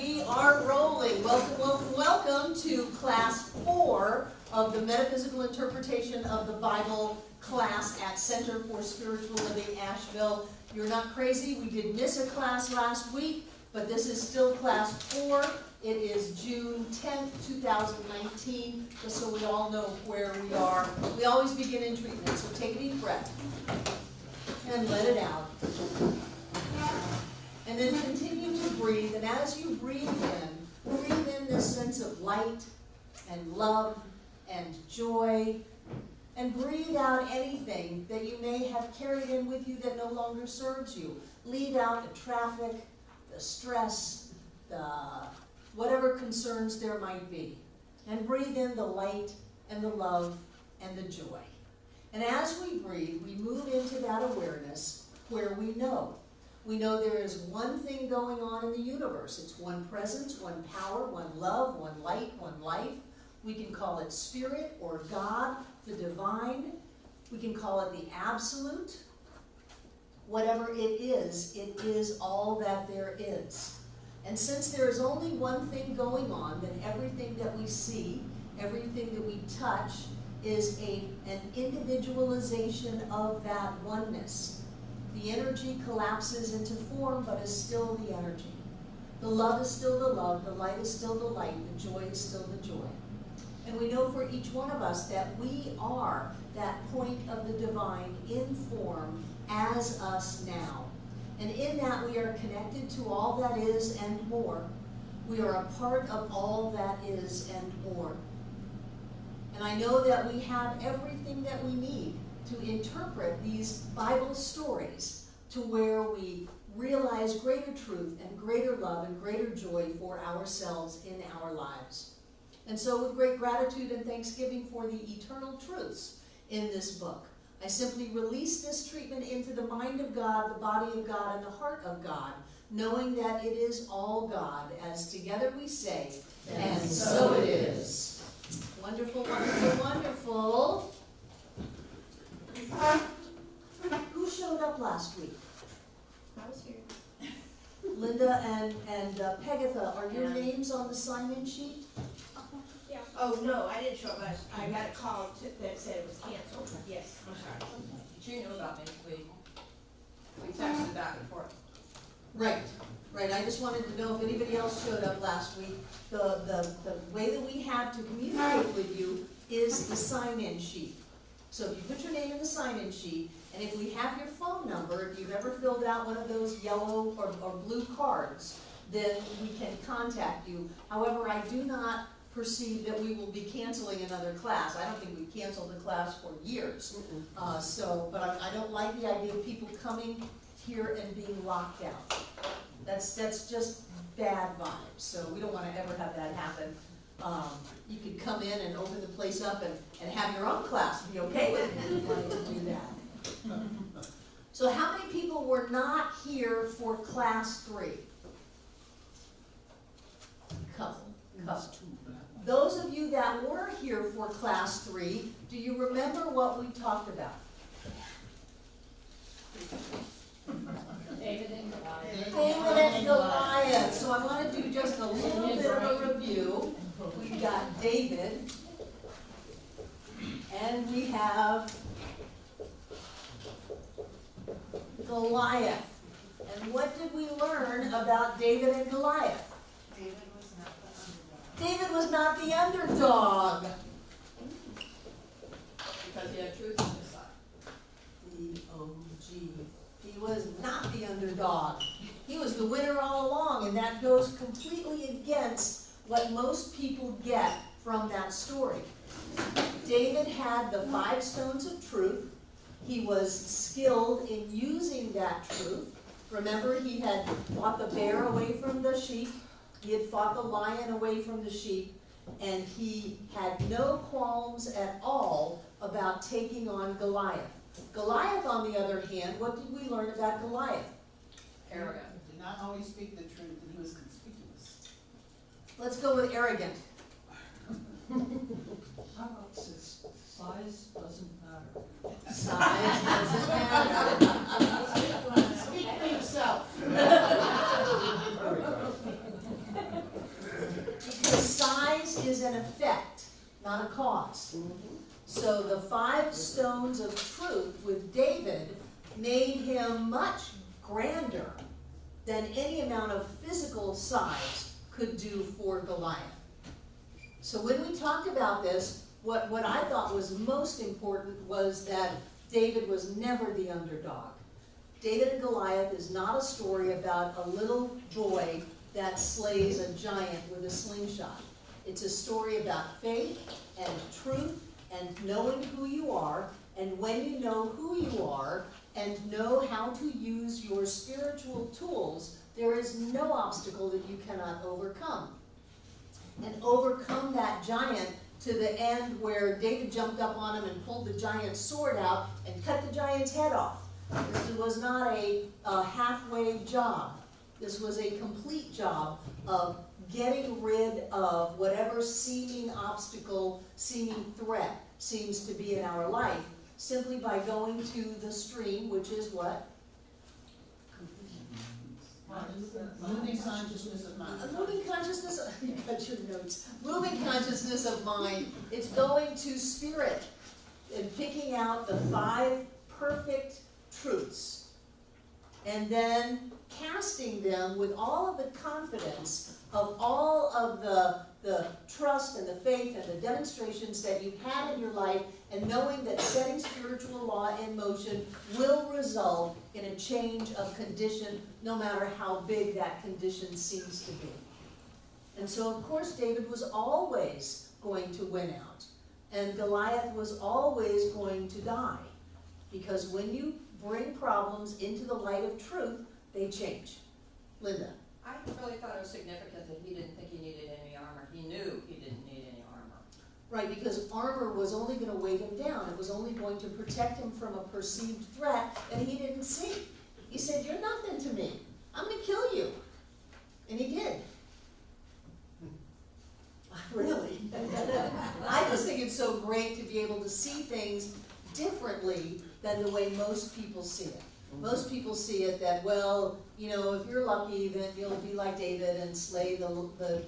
we are rolling. Welcome, welcome, welcome to class 4 of the Metaphysical Interpretation of the Bible class at Center for Spiritual Living, Asheville. You're not crazy. We did miss a class last week, but this is still class 4. It is June 10th, 2019, just so we all know where we are. We always begin in treatment, so take a deep breath and let it out. And then continue to breathe, and as you breathe in this sense of light and love and joy, and breathe out anything that you may have carried in with you that no longer serves you. Leave out the traffic, the stress, the whatever concerns there might be. And breathe in the light and the love and the joy. And as we breathe, we move into that awareness where we know. We know there is one thing going on in the universe. It's one presence, one power, one love, one light, one life. We can call it spirit or God, the divine. We can call it the absolute. Whatever it is all that there is. And since there is only one thing going on, then everything that we see, everything that we touch, is an individualization of that oneness. The energy collapses into form, but is still the energy. The love is still the love, the light is still the light, the joy is still the joy. And we know for each one of us that we are that point of the divine in form as us now. And in that we are connected to all that is and more. We are a part of all that is and more. And I know that we have everything that we need to interpret these Bible stories to where we realize greater truth and greater love and greater joy for ourselves in our lives. And so with great gratitude and thanksgiving for the eternal truths in this book, I simply release this treatment into the mind of God, the body of God, and the heart of God, knowing that it is all God, as together we say, and so it is. Wonderful, wonderful, wonderful. Who showed up last week? I was here. Linda and Pegatha, are your names on the sign-in sheet? Yeah. Oh, no, I didn't show up. I got a call that said it was canceled. Yes, I'm sorry. She knew about me. We texted back and forth. Right. I just wanted to know if anybody else showed up last week. The way that we have to communicate with you is the sign-in sheet. So if you put your name in the sign-in sheet, and if we have your phone number, if you've ever filled out one of those yellow or blue cards, then we can contact you. However, I do not perceive that we will be canceling another class. I don't think we've canceled a class for years. But I don't like the idea of people coming here and being locked out. That's just bad vibes. So we don't want to ever have that happen. You could come in and open the place up and have your own class and be okay with it if you wanted to do that. So how many people were not here for class 3? Couple. Those of you that were here for class 3, do you remember what we talked about? David and Goliath. David and Goliath. So I want to do just a little bit of a review. We've got David, and we have Goliath. And what did we learn about David and Goliath? David was not the underdog. Because he had truth on his side. D-O-G. He was not the underdog. He was the winner all along, and that goes completely against what most people get from that story. David had the 5 stones of truth. He was skilled in using that truth. Remember, he had fought the bear away from the sheep. He had fought the lion away from the sheep. And he had no qualms at all about taking on Goliath. Goliath, on the other hand, what did we learn about Goliath? Arrogant. Did not always speak the truth, and he was conspicuous. Let's go with arrogant. How about this? Size doesn't matter. Size doesn't matter. Speak for yourself. size is an effect, not a cause. So the 5 stones of truth with David made him much grander than any amount of physical size could do for Goliath. So when we talked about this, what I thought was most important was that David was never the underdog. David and Goliath is not a story about a little boy that slays a giant with a slingshot. It's a story about faith and truth and knowing who you are, and when you know who you are and know how to use your spiritual tools, there is no obstacle that you cannot overcome. And overcome that giant to the end where David jumped up on him and pulled the giant's sword out and cut the giant's head off. This was not a halfway job. This was a complete job of getting rid of whatever seeming obstacle, seeming threat seems to be in our life, simply by going to the stream, which is what? Moving consciousness of mind. Moving consciousness, you got your notes. Moving consciousness of mind. It's going to spirit and picking out the 5 perfect truths and then casting them with all of the confidence of all of the trust and the faith and the demonstrations that you've had in your life, and knowing that setting spiritual law in motion will result in a change of condition, no matter how big that condition seems to be. And so, of course, David was always going to win out, and Goliath was always going to die, because when you bring problems into the light of truth, they change. Linda? I really thought it was significant that he didn't think he needed any armor. He knew he didn't need any armor. Right, because armor was only going to weigh him down. It was only going to protect him from a perceived threat that he didn't see. He said, "You're nothing to me. I'm going to kill you." And he did. Really? I just think it's so great to be able to see things differently than the way most people see it. Most people see it that, well, you know, if you're lucky, then you'll be like David and slay the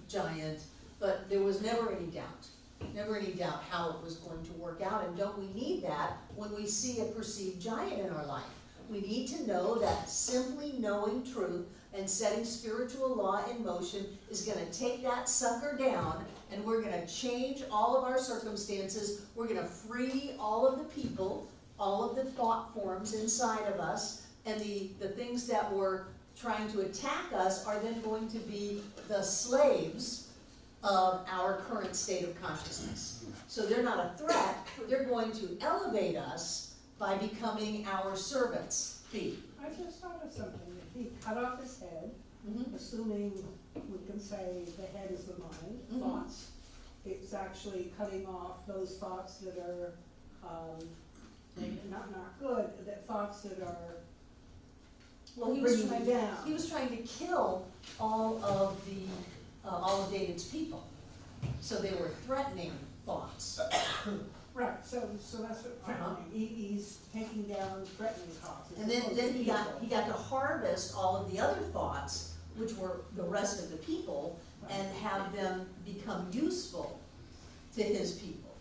giant. But there was never any doubt how it was going to work out. And don't we need that when we see a perceived giant in our life? We need to know that simply knowing truth and setting spiritual law in motion is going to take that sucker down, and we're going to change all of our circumstances. We're going to free all of the people, all of the thought forms inside of us, and the things that were trying to attack us are then going to be the slaves of our current state of consciousness. So they're not a threat, they're going to elevate us by becoming our servants. B. I just thought of something. If he cut off his head, assuming we can say the head is the mind, thoughts, it's actually cutting off those thoughts that are not good, that thoughts that are bringing you down. He was trying to kill all of David's people. So they were threatening thoughts. Right, so that's what he's taking down threatening thoughts. And then he got to harvest all of the other thoughts, which were the rest of the people, and have them become useful to his people.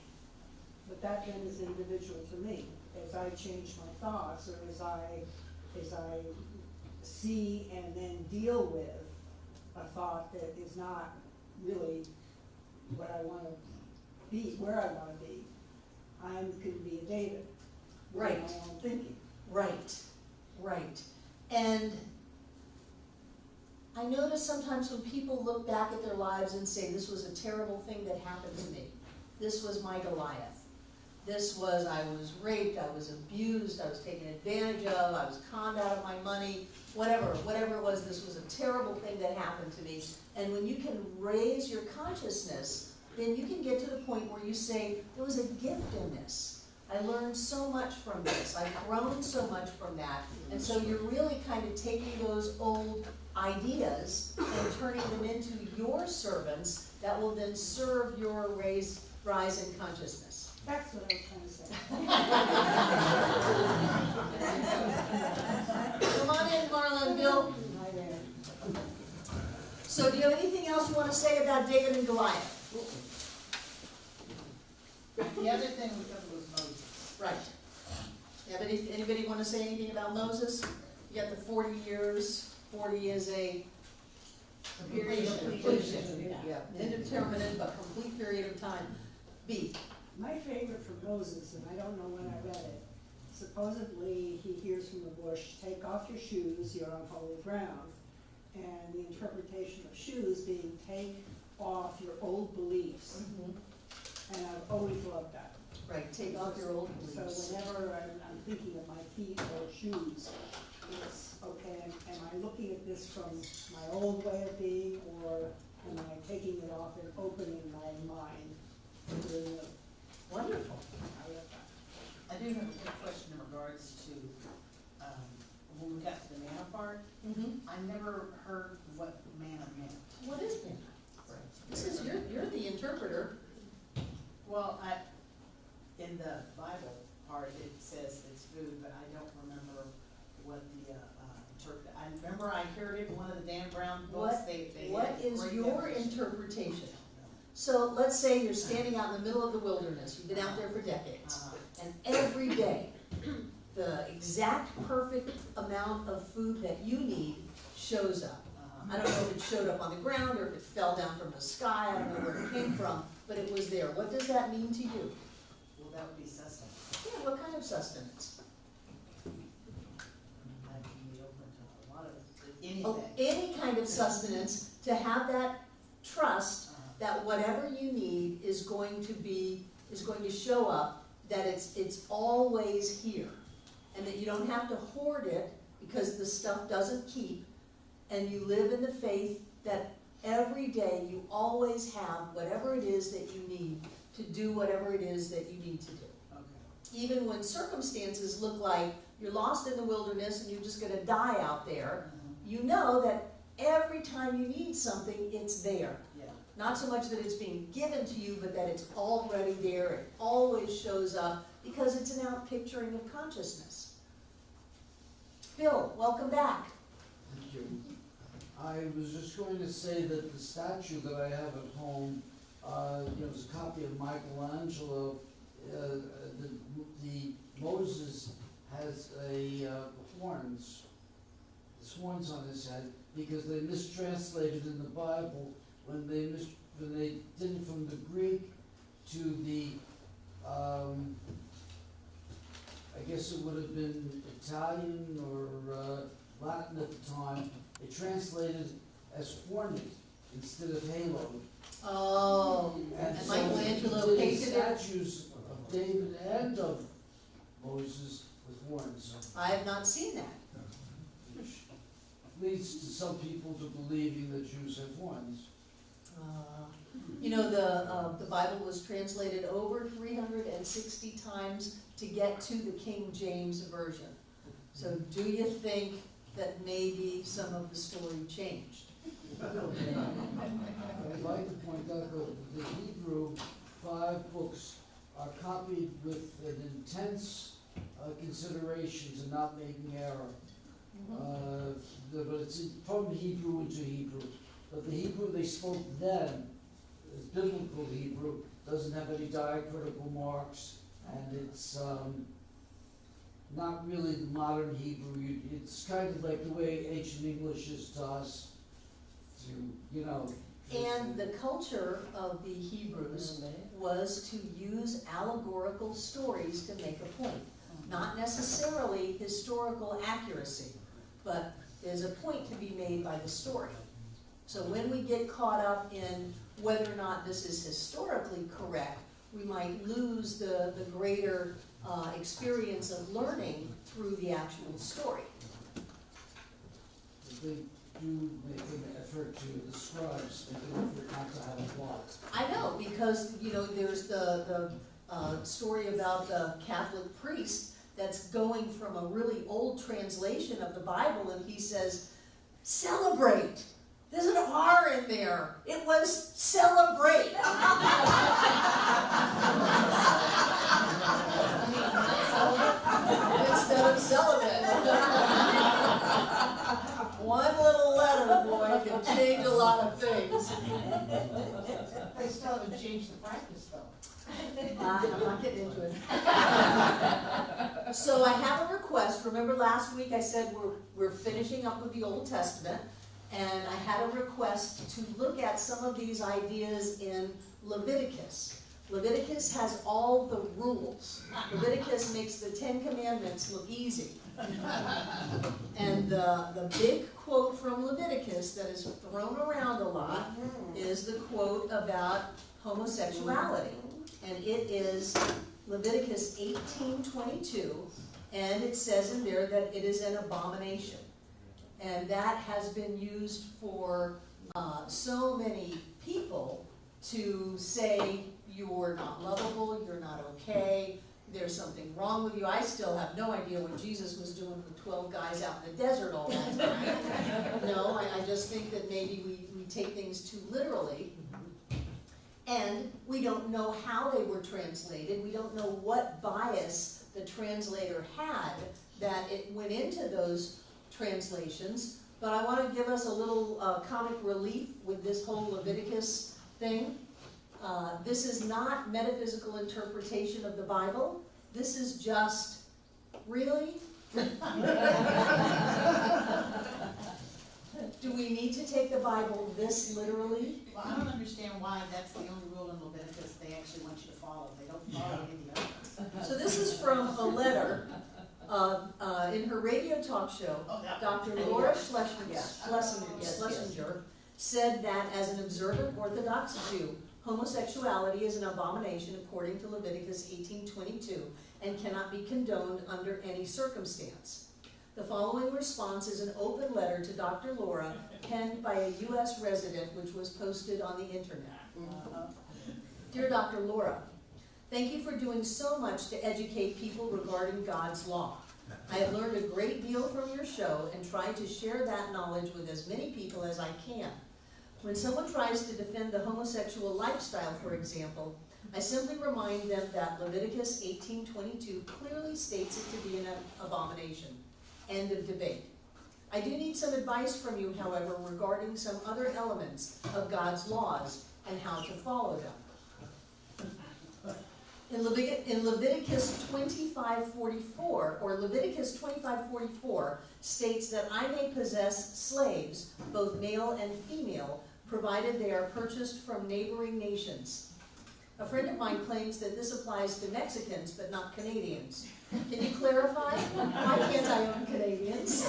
But that then is individual to me. As I change my thoughts, or as I see and then deal with a thought that is not really what I want to be, where I want to be, I can be a David. Right. My own thinking. Right. And I notice sometimes when people look back at their lives and say, this was a terrible thing that happened to me. This was my Goliath. I was raped, I was abused, I was taken advantage of, I was conned out of my money, whatever it was, this was a terrible thing that happened to me. And when you can raise your consciousness, then you can get to the point where you say, there was a gift in this. I learned so much from this. I've grown so much from that. And so you're really kind of taking those old ideas and turning them into your servants that will then serve your rise in consciousness. That's what I was trying to say. Come on in, Marla and Bill. Hi there. So do you have anything else you want to say about David and Goliath? The other thing we covered was Moses. Right. Yeah, but anybody want to say anything about Moses? You got the 40 years, 40 is a period of completion. Yeah, indeterminate but complete period of time. B. My favorite from Moses, and I don't know when I read it, supposedly he hears from the bush, take off your shoes, you're on holy ground. And the interpretation of shoes being take off your old beliefs. And I've always loved that. Right, take off your old beliefs. So whenever I'm thinking of my feet or shoes, it's, okay, am I looking at this from my old way of being, or am I taking it off and opening my mind to the new? Wonderful. I love that. I do have a quick question in regards to, when we got to the manna part, I never heard what manna meant. What is manna? This is, you're the interpreter. Well, in the Bible part, it says it's food, but I don't remember what the, I remember I heard it in one of the Dan Brown books. What is your interpretation? So let's say you're standing out in the middle of the wilderness, you've been out there for decades, and every day, the exact perfect amount of food that you need shows up. I don't know if it showed up on the ground or if it fell down from the sky, I don't know where it came from, but it was there. What does that mean to you? Well, that would be sustenance. Yeah, what kind of sustenance? That can be open to a lot of Oh, anything. any kind of sustenance, to have that trust that whatever you need is going to show up, that it's always here, and that you don't have to hoard it because the stuff doesn't keep, and you live in the faith that every day you always have whatever it is that you need to do whatever it is that you need to do. Okay. Even when circumstances look like you're lost in the wilderness and you're just gonna die out there, you know that every time you need something, it's there. Yeah. Not so much that it's being given to you, but that it's already there, it always shows up, because it's an outpicturing of consciousness. Bill, welcome back. Thank you. I was just going to say that the statue that I have at home, is a copy of Michelangelo. The Moses has horns. There's horns on his head because they mistranslated in the Bible when they did it from the Greek to the I guess it would have been Italian or Latin at the time. They translated as horny instead of halo. Oh, and so Michelangelo the painted it. statues of David and of Moses with horns, I have not seen that. which leads to some people to believing that Jews have horns. The Bible was translated over 360 times to get to the King James Version. So do you think that maybe some of the story changed? I'd like to point out that the Hebrew 5 books are copied with an intense consideration to not making error. But it's from Hebrew into Hebrew. But the Hebrew they spoke then, is biblical Hebrew, doesn't have any diacritical marks, and it's not really the modern Hebrew. It's kind of like the way ancient English is to us. And the culture of the Hebrews was to use allegorical stories to make a point. Not necessarily historical accuracy, but there's a point to be made by the story. So when we get caught up in whether or not this is historically correct, we might lose the greater experience of learning through the actual story. They do make an effort to, the scribes make an effort not to have a plot. I know, because, there's the story about the Catholic priest that's going from a really old translation of the Bible, and he says, celebrate. There's an R in there. It was celebrate. Instead of celibate. One little letter, boy, can change a lot of They still haven't changed the practice though. I'm not getting into it. So I have a request. Remember last week I said we're finishing up with the Old Testament, and I had a request to look at some of these ideas in Leviticus. Leviticus has all the rules. Leviticus makes the 10 Commandments look easy. And the big quote from Leviticus that is thrown around a lot is the quote about homosexuality. And it is Leviticus 18:22, and it says in there that it is an abomination. And that has been used for so many people to say you're not lovable, you're not okay, there's something wrong with you. I still have no idea what Jesus was doing with 12 guys out in the desert all that time. No, I just think that maybe we take things too literally. And we don't know how they were translated. We don't know what bias the translator had that it went into those translations. But I want to give us a little comic relief with this whole Leviticus thing. This is not metaphysical interpretation of the Bible. This is just, really? Do we need to take the Bible this literally? Well, I don't understand why that's the only rule in Leviticus they actually want you to follow. They don't follow any of the other ones. So this is from a letter in her radio talk show. Dr. Laura Schlesinger said that as an observant Orthodox Jew, homosexuality is an abomination according to Leviticus 18:22 and cannot be condoned under any circumstance. The following response is an open letter to Dr. Laura penned by a U.S. resident, which was posted on the internet. Dear Dr. Laura, thank you for doing so much to educate people regarding God's law. I have learned a great deal from your show and tried to share that knowledge with as many people as I can. When someone tries to defend the homosexual lifestyle, for example, I simply remind them that Leviticus 18:22 clearly states it to be an abomination. End of debate. I do need some advice from you, however, regarding some other elements of God's laws and how to follow them. In Leviticus 25:44, or Leviticus 25:44 states that I may possess slaves, both male and female, provided they are purchased from neighboring nations. A friend of mine claims that this applies to Mexicans, but not Canadians. Can you clarify? Why can't I own Canadians?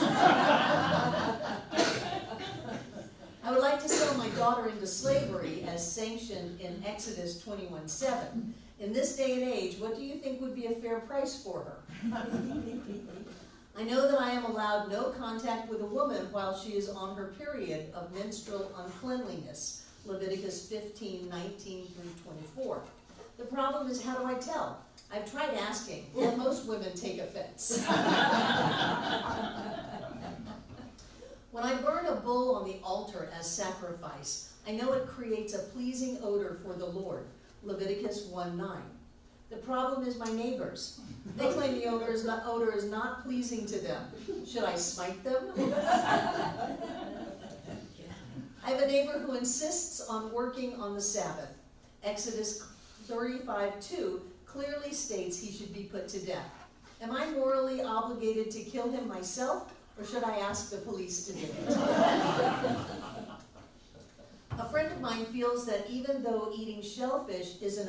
I would like to sell my daughter into slavery as sanctioned in Exodus 21:7. In this day and age, what do you think would be a fair price for her? I know that I am allowed no contact with a woman while she is on her period of menstrual uncleanliness, Leviticus 15:19-24. The problem is, how do I tell? I've tried asking, and most women take offense. When I burn a bull on the altar as sacrifice, I know it creates a pleasing odor for the Lord, Leviticus 1:9. The problem is my neighbors. They claim the odor is not pleasing to them. Should I smite them? I have a neighbor who insists on working on the Sabbath. Exodus 35:2 clearly states he should be put to death. Am I morally obligated to kill him myself, or should I ask the police to do it? A friend of mine feels that even though eating shellfish is an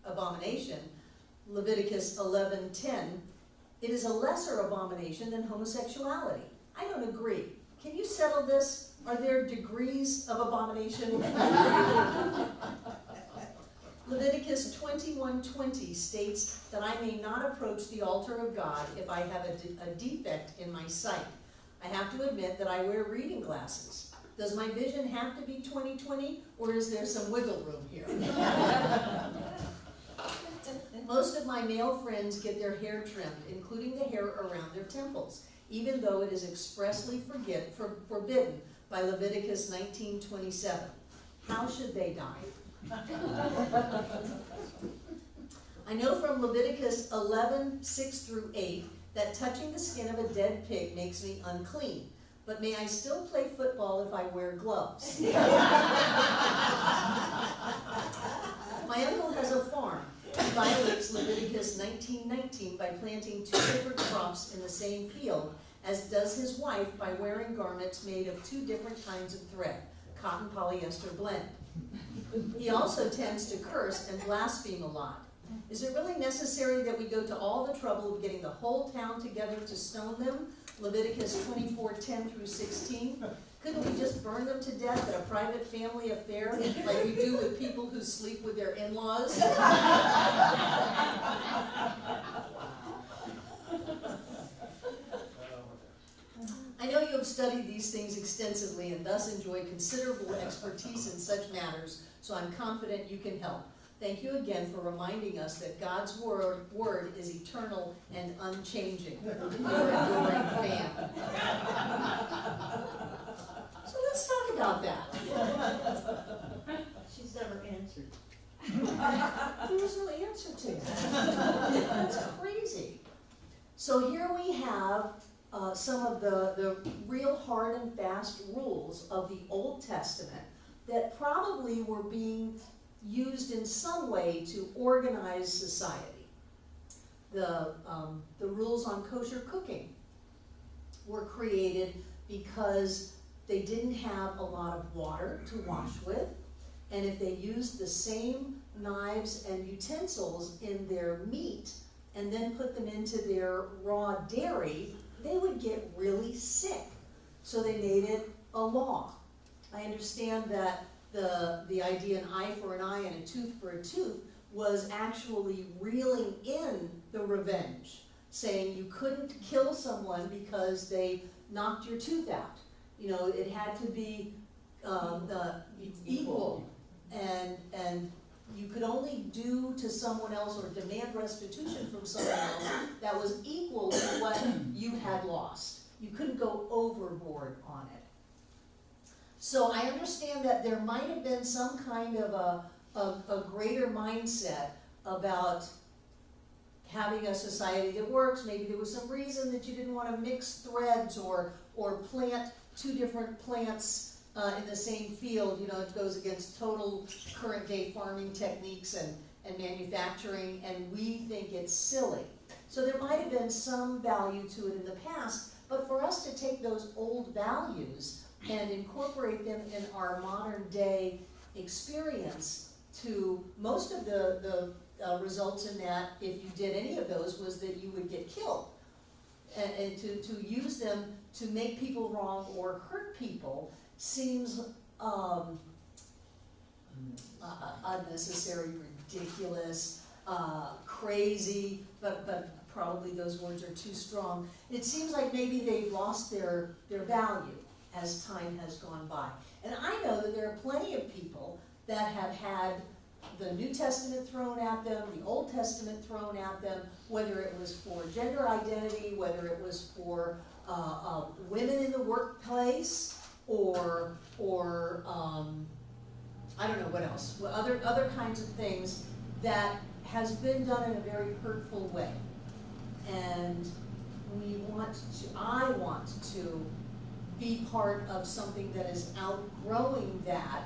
abomination, Leviticus 11:10, it is a lesser abomination than homosexuality. I don't agree. Can you settle this? Are there degrees of abomination? Leviticus 21:20 states that I may not approach the altar of God if I have a defect in my sight. I have to admit that I wear reading glasses. Does my vision have to be 20/20, or is there some wiggle room here? Most of my male friends get their hair trimmed, including the hair around their temples, even though it is expressly forbidden by Leviticus 19:27. How should they die? I know from Leviticus 11:6-8 that touching the skin of a dead pig makes me unclean, but may I still play football if I wear gloves? by planting 2 different crops in the same field, as does his wife by wearing garments made of 2 different kinds of thread, cotton polyester blend. He also tends to curse and blaspheme a lot. Is it really necessary that we go to all the trouble of getting the whole town together to stone them? Leviticus 24:10 through 16. Couldn't we just burn them to death at a private family affair, like we do with people who sleep with their in-laws? I know you have studied these things extensively and thus enjoy considerable expertise in such matters, so I'm confident you can help. Thank you again for reminding us that God's word is eternal and unchanging. You're a adoring fan. So let's talk about that. She's never answered. There was no answer to that. That's crazy. So here we have some of the real hard and fast rules of the Old Testament that probably were being used in some way to organize society. The rules on kosher cooking were created because they didn't have a lot of water to wash with, and if they used the same knives and utensils in their meat and then put them into their raw dairy, they would get really sick. So they made it a law. I understand that the idea an eye for an eye and a tooth for a tooth was actually reeling in the revenge, saying you couldn't kill someone because they knocked your tooth out. You know, it had to be equal, and you could only do to someone else or demand restitution from someone else that was equal to what you had lost. You couldn't go overboard on it. So I understand that there might have been some kind of a greater mindset about having a society that works. Maybe there was some reason that you didn't want to mix threads or plant 2 different plants in the same field. You know, it goes against total current day farming techniques and manufacturing, and we think it's silly. So there might have been some value to it in the past, but for us to take those old values and incorporate them in our modern day experience, to most of the results in that, if you did any of those, was that you would get killed. And to use them to make people wrong or hurt people seems unnecessary, ridiculous, crazy, but probably those words are too strong. It seems like maybe they've lost their value as time has gone by. And I know that there are plenty of people that have had the New Testament thrown at them, the Old Testament thrown at them, whether it was for gender identity, whether it was for women in the workplace, or I don't know what else, other kinds of things that has been done in a very hurtful way. And I want to be part of something that is outgrowing that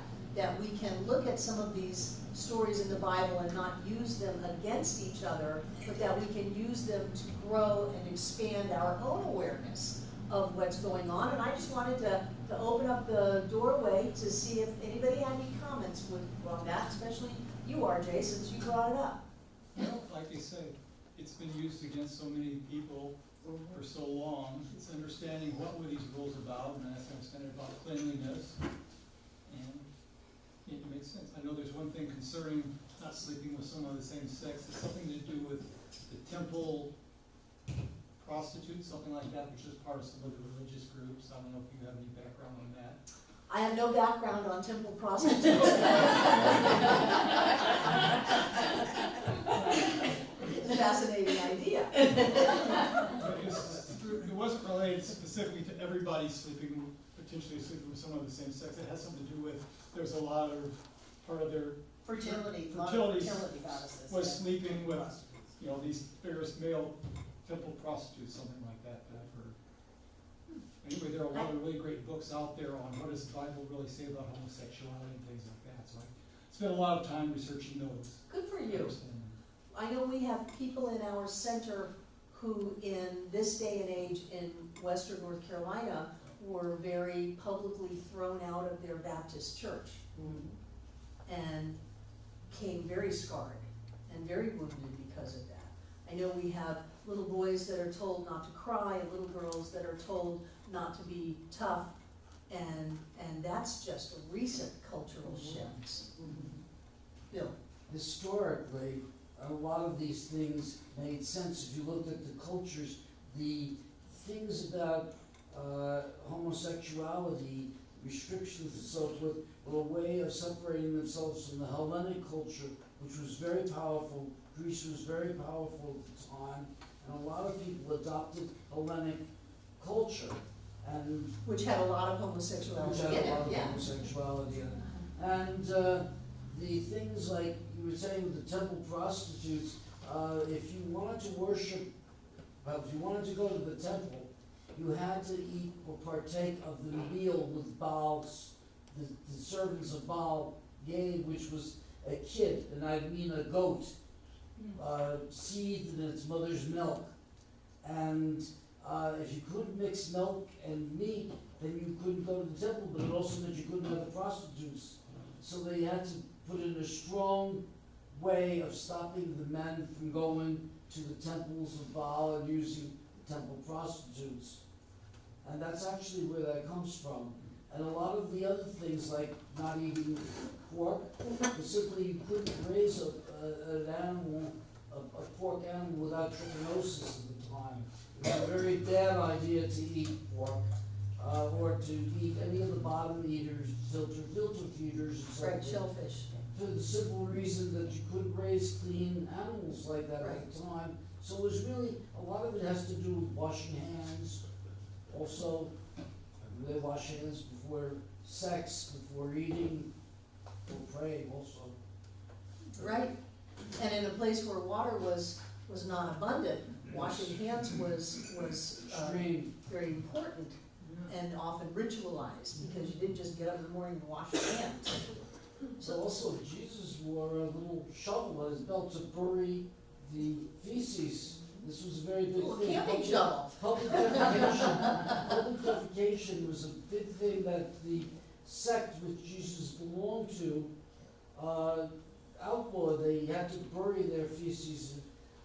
we can look at some of these stories in the Bible and not use them against each other, but that we can use them to grow and expand our own awareness of what's going on. And I just wanted to open up the doorway to see if anybody had any comments on that, especially you, RJ, since you brought it up. Well, like I say, it's been used against so many people for so long. It's understanding what were these rules about, and that's understanding about cleanliness, and it makes sense. I know there's one thing concerning not sleeping with someone of the same sex. It's something to do with the temple prostitutes, something like that, which is part of some of the religious groups. I don't know if you have any background on that. I have no background on temple prostitutes. It's a fascinating idea. It wasn't related specifically to everybody potentially sleeping with someone of the same sex. It has something to do with, there's a lot of, part of their Fertility goddesses. was sleeping with, you know, these various male temple prostitutes, something like that I've heard. Anyway, there are a lot of really great books out there on what does the Bible really say about homosexuality and things like that. So I spent a lot of time researching those. Good for you. I know we have people in our center who in this day and age in Western North Carolina were very publicly thrown out of their Baptist church and came very scarred and very wounded because of that. I know we have little boys that are told not to cry and little girls that are told not to be tough, and that's just a recent cultural shift. Bill? Historically, a lot of these things made sense. If you looked at the cultures, the things about homosexuality, restrictions and so forth, were a way of separating themselves from the Hellenic culture, which was very powerful. Greece was very powerful at the time, and a lot of people adopted Hellenic culture, and Which had a lot of homosexuality which in had it, a lot of yeah. homosexuality in it. And the things like you were saying with the temple prostitutes, if you wanted to worship, well, if you wanted to go to the temple, you had to eat or partake of the meal with Baal's, the servants of Baal gave, which was a kid, and I mean a goat, seethed in its mother's milk. And if you couldn't mix milk and meat, then you couldn't go to the temple, but it also meant you couldn't have the prostitutes. So they had to put in a strong way of stopping the men from going to the temples of Baal and using temple prostitutes. And that's actually where that comes from. And a lot of the other things, like not eating pork, but simply you couldn't raise an animal, a pork animal, without trichinosis at the time. It was a very bad idea to eat pork, or to eat any of the bottom eaters, filter feeders, and so Right, forth. shellfish. For the simple reason that you couldn't raise clean animals like that at the time. So it was really, a lot of it has to do with washing hands. Also, they wash hands before sex, before eating, before praying also. Right, and in a place where water was not abundant, washing hands was Extreme. very important and often ritualized, because you didn't just get up in the morning and wash your hands. So also, Jesus wore a little shovel at his belt to bury the feces. This was a very big Little thing. camping shovel. Public defecation was a big thing that the sect which Jesus belonged to outlawed. They had to bury their feces.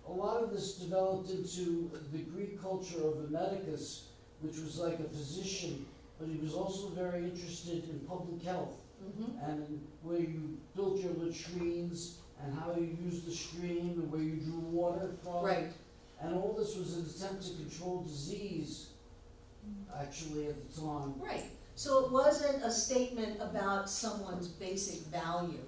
A lot of this developed into the Greek culture of Medicus, which was like a physician, but he was also very interested in public health and in where you built your latrines and how you used the stream and where you drew water from. Right, And all this was an attempt to control disease, actually, at the time. right. So it wasn't a statement about someone's basic value.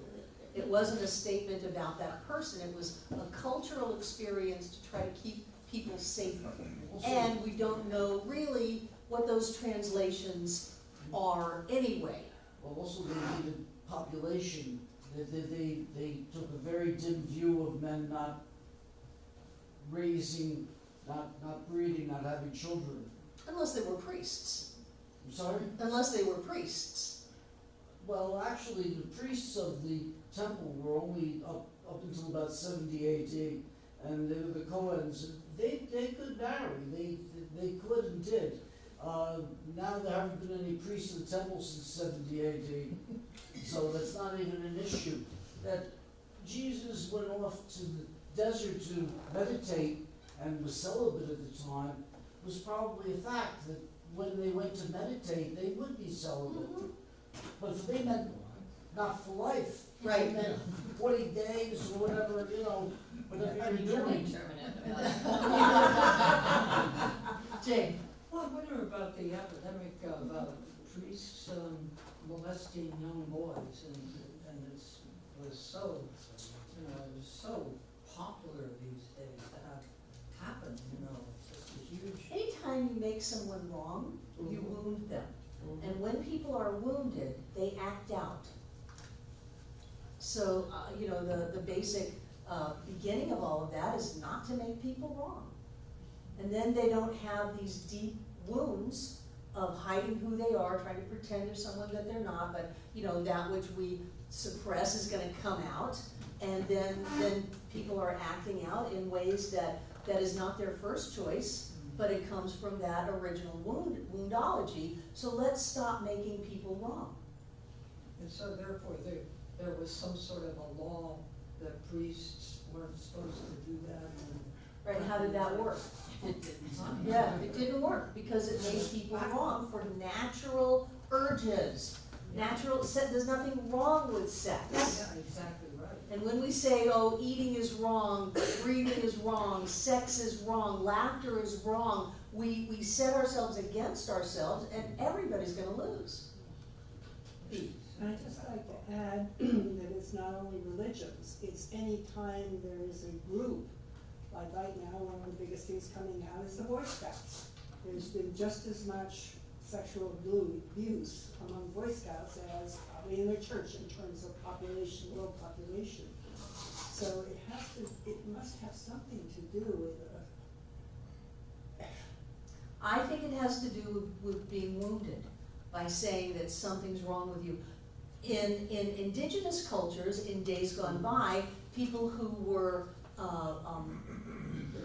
It wasn't a statement about that person. It was a cultural experience to try to keep people safer. Also, And we don't know really what those translations are anyway. well, also they needed population. They took a very dim view of men not raising, not breeding, not having children. Unless they were priests. I'm sorry? Unless they were priests. Well, actually, the priests of the temple were only up until about 70 AD, and they were the Cohens. They could marry. They could and did. Now there haven't been any priests in the temple since 70 AD, so that's not even an issue. That Jesus went off to the desert to meditate and was celibate at the time was probably a fact, that when they went to meditate, they would be celibate. But if they meant not for life, Right. they meant 40 days or whatever, whatever you're doing. Jane? Well, I wonder about the epidemic of priests molesting young boys, and it was so, it was so popular these days to have happen, it's just a huge. Anytime you make someone wrong, you wound them. And when people are wounded, they act out. So, the basic beginning of all of that is not to make people wrong. And then they don't have these deep wounds of hiding who they are, trying to pretend they're someone that they're not, but, that which we suppress is gonna come out. And then people are acting out in ways that that is not their first choice, but it comes from that original woundology. So let's stop making people wrong. And so therefore, there was some sort of a law that priests weren't supposed to do that. Right, how did that work? Yeah, it didn't work because it made people wrong for natural urges. There's nothing wrong with sex. Yeah, exactly right. And when we say, oh, eating is wrong, breathing is wrong, sex is wrong, laughter is wrong, we set ourselves against ourselves and everybody's gonna lose. I'd just like to add that it's not only religions, it's any time there is a group. Like right now, one of the biggest things coming out is the Boy Scouts. There's been just as much sexual abuse among Boy Scouts as probably in their church in terms of population, world population. So it must have something to do with I think it has to do with being wounded by saying that something's wrong with you. In indigenous cultures, in days gone by, people who were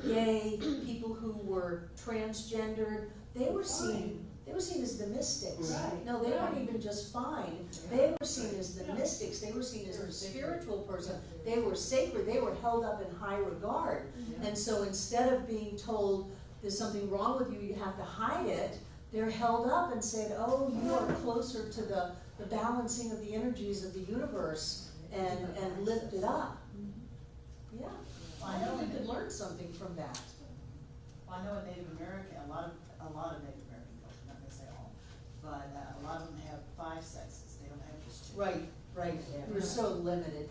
gay, people who were transgendered, they were seen as the mystics. Right. No, they weren't even just fine. They were seen as the mystics. They were seen as a spiritual person. They were sacred. They were held up in high regard. And so instead of being told there's something wrong with you, you have to hide it, they're held up and said, oh, you are closer to the balancing of the energies of the universe and lifted up. Yeah, I know we could learn something from that. Well, I know in Native American, a lot of Native American culture, not gonna say all, but a lot of them have 5 sexes, they don't have just 2. Right, we're so limited.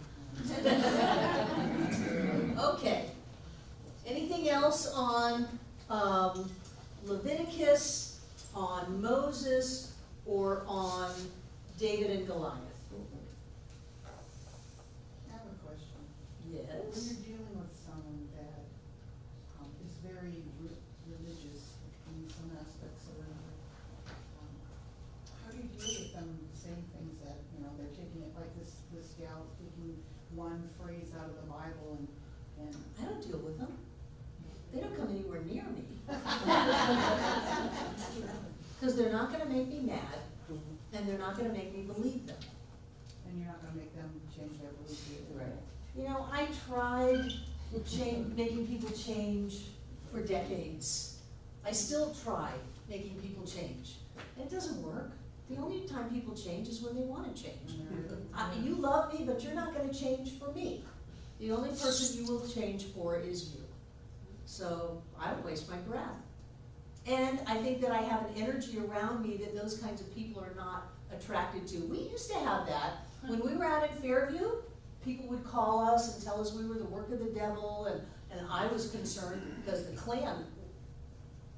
Okay, anything else on Leviticus, on Moses, or on David and Goliath? I have a question. When Yes. you're dealing with someone that is very religious in some aspects or another, how do you deal with them saying things that, they're taking it like this gal taking one phrase out of the Bible and I don't deal with them. They don't come anywhere near me. Because they're not gonna make me mad, and they're not gonna make me believe them. and you're not gonna make them change their beliefs either. Right. I tried making people change for decades. I still try making people change. It doesn't work. The only time people change is when they wanna change. You love me, but you're not gonna change for me. The only person you will change for is you. So I don't waste my breath. And I think that I have an energy around me that those kinds of people are not attracted to. We used to have that. When we were out in Fairview, people would call us and tell us we were the work of the devil, and I was concerned because the Klan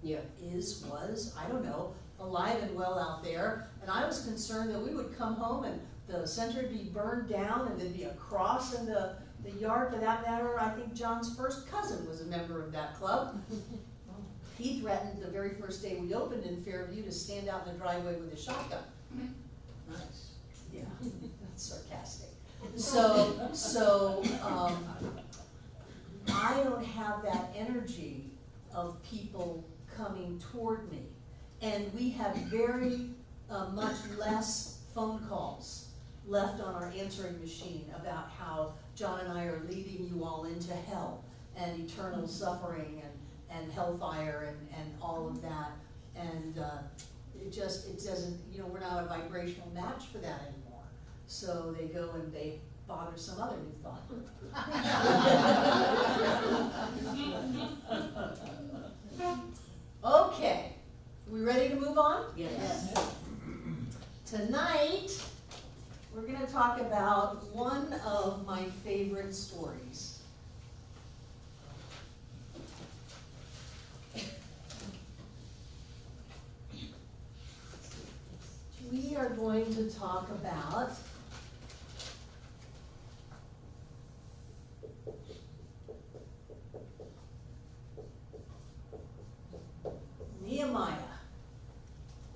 was, I don't know, alive and well out there, and I was concerned that we would come home and the center would be burned down and there'd be a cross in the yard. For that matter, I think John's first cousin was a member of that club. He threatened the very first day we opened in Fairview to stand out in the driveway with a shotgun. Nice. Yeah, that's sarcastic. So I don't have that energy of people coming toward me. And we have very much less phone calls left on our answering machine about how John and I are leading you all into hell and eternal suffering and hellfire and all of that. And it doesn't, we're not a vibrational match for that anymore. So they go and they bother some other new thought group. Okay, we ready to move on? Yes. Tonight, we're gonna talk about one of my favorite stories. We are going to talk about Nehemiah.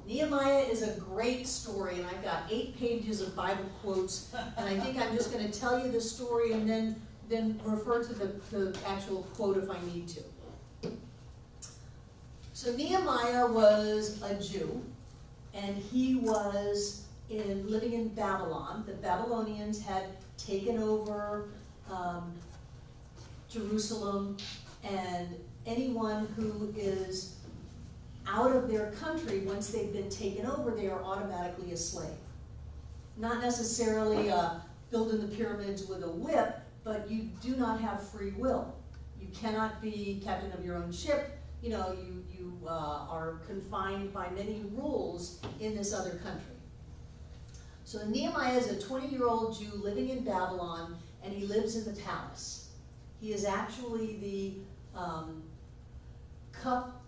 Nehemiah is a great story, and I've got 8 pages of Bible quotes, and I think I'm just going to tell you the story and then refer to the actual quote if I need to. So Nehemiah was a Jew, and he was living in Babylon. The Babylonians had taken over Jerusalem, and anyone who is out of their country, once they've been taken over, they are automatically a slave. Not necessarily building the pyramids with a whip, but you do not have free will. You cannot be captain of your own ship. You know, you are confined by many rules in this other country. So Nehemiah is a 20-year-old Jew living in Babylon, and he lives in the palace. He is actually the cupbearer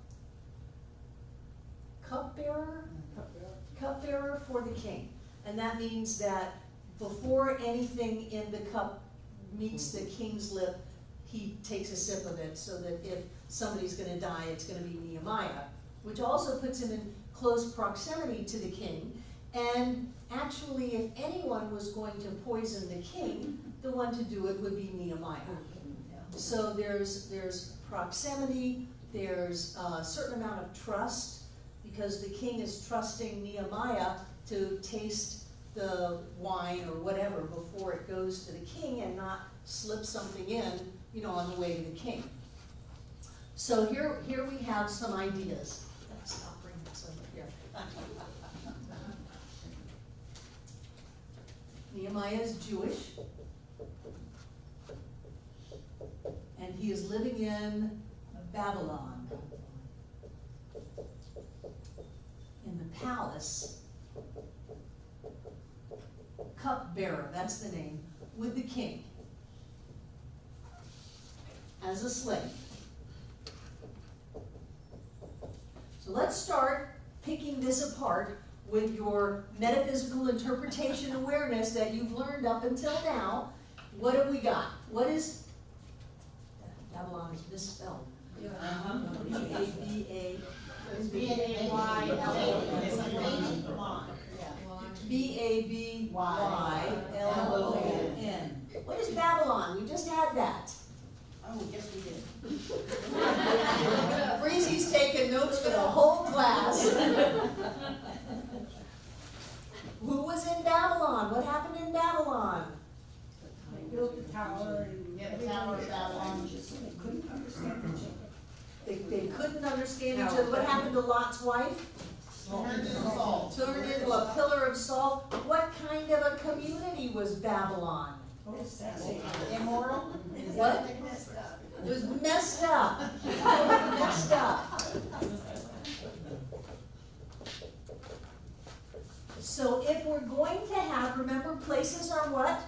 for the king. And that means that before anything in the cup meets the king's lip, he takes a sip of it, so that if somebody's going to die, it's going to be Nehemiah, which also puts him in close proximity to the king. And actually, if anyone was going to poison the king, the one to do it would be Nehemiah. So there's proximity, there's a certain amount of trust, because the king is trusting Nehemiah to taste the wine or whatever before it goes to the king, and not slip something in, you know, on the way to the king. So here we have some ideas. Let's stop bringing this over here. Nehemiah is Jewish, and he is living in Babylon, in the palace, cupbearer, that's the name, with the king, as a slave. So let's start picking this apart with your metaphysical interpretation awareness that you've learned up until now. What have we got? What is, Babylon is misspelled. B-A-B-A. B-A-B-Y-L-O-N. What is Babylon? We just had that. Oh, yes we did. Breezy's taking notes for the whole class. Who was in Babylon? What happened in Babylon? They built the tower and. Yeah, the Tower of Babylon. They couldn't understand each other. They couldn't understand each other. What happened to Lot's wife? Turned into salt. Turned into a pillar of salt. What kind of a community was Babylon? Immoral? What? It was messed up. Messed up. So if we're going to have, remember, places are what?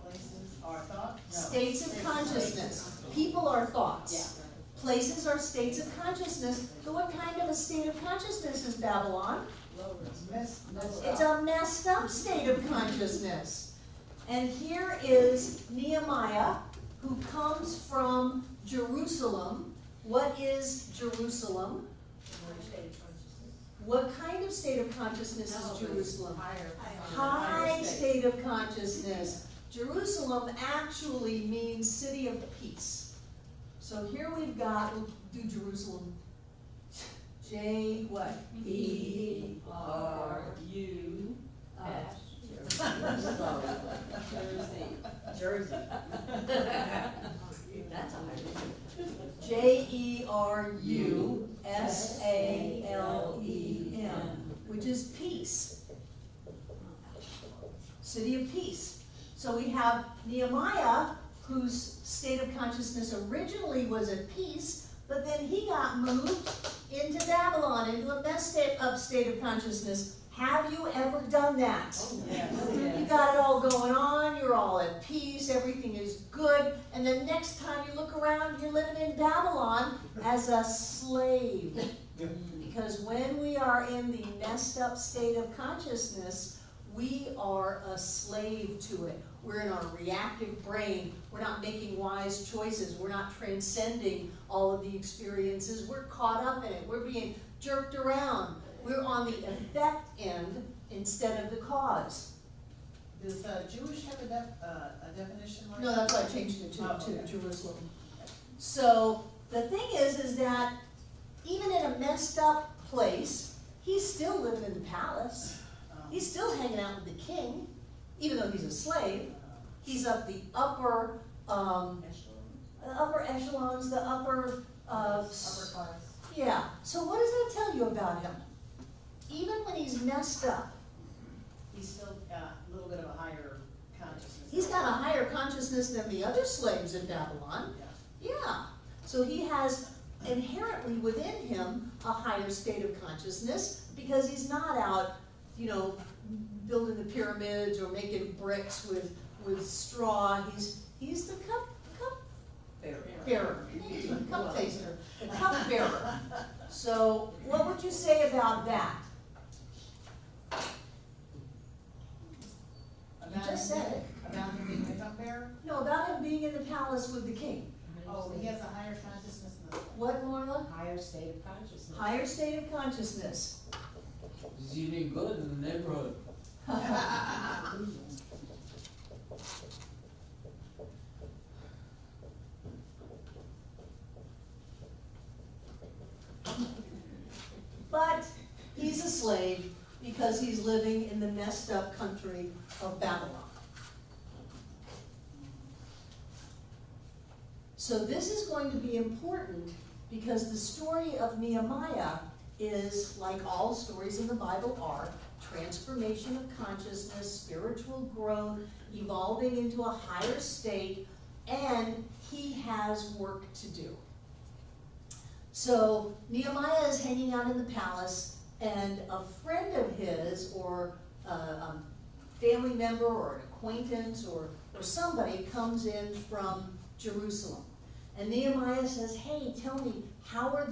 Places are thought? No. States of consciousness. People are thoughts. Places are states of consciousness. So what kind of a state of consciousness is Babylon? It's messed It's up. a messed up state of consciousness. And here is Nehemiah, who comes from Jerusalem. What is Jerusalem? What kind of state of consciousness is Jerusalem? High state of consciousness. Jerusalem actually means city of peace. So here we've got, we'll do Jerusalem. J what? E-R-U-S. Jersey. That's Jerusalem, which is peace. City of peace. So we have Nehemiah, whose state of consciousness originally was at peace, but then he got moved into Babylon, into a messed up state of consciousness. Have you ever done that? Oh, yes. You got it all going on, you're all at peace, everything is good, and the next time you look around, you're living in Babylon as a slave. Because when we are in the messed up state of consciousness, we are a slave to it. We're in our reactive brain. We're not making wise choices. We're not transcending all of the experiences. We're caught up in it. We're being jerked around. We're on the effect end instead of the cause. Does Jewish have a definition like that? No, that's why I changed it to okay. Jerusalem. So the thing is that even in a messed up place, he's still living in the palace. He's still hanging out with the king, even though he's a slave. He's up the upper echelons, the upper Upper class. yeah. So what does that tell you about him? Even when he's messed up, He's still got a little bit of a higher consciousness. he's got a higher consciousness than the other slaves in Babylon. Yeah. Yeah. So he has inherently within him a higher state of consciousness because he's not out, you know, building the pyramids or making bricks with straw. He's the cup bearer. Cup taster. The cup bearer. So what would you say about that? You just said it. About him being the cupbearer? No, about him being in the palace with the king. Oh, he has a higher consciousness than the. What, Marla? Higher state of consciousness. Higher state of consciousness. He's eating good in the neighborhood. But he's a slave because he's living in the messed up country of Babylon. So this is going to be important because the story of Nehemiah is, like all stories in the Bible are, transformation of consciousness, spiritual growth, evolving into a higher state, and he has work to do. So Nehemiah is hanging out in the palace, and a friend of his, or a family member, or an acquaintance, or somebody comes in from Jerusalem. And Nehemiah says, hey, tell me, how are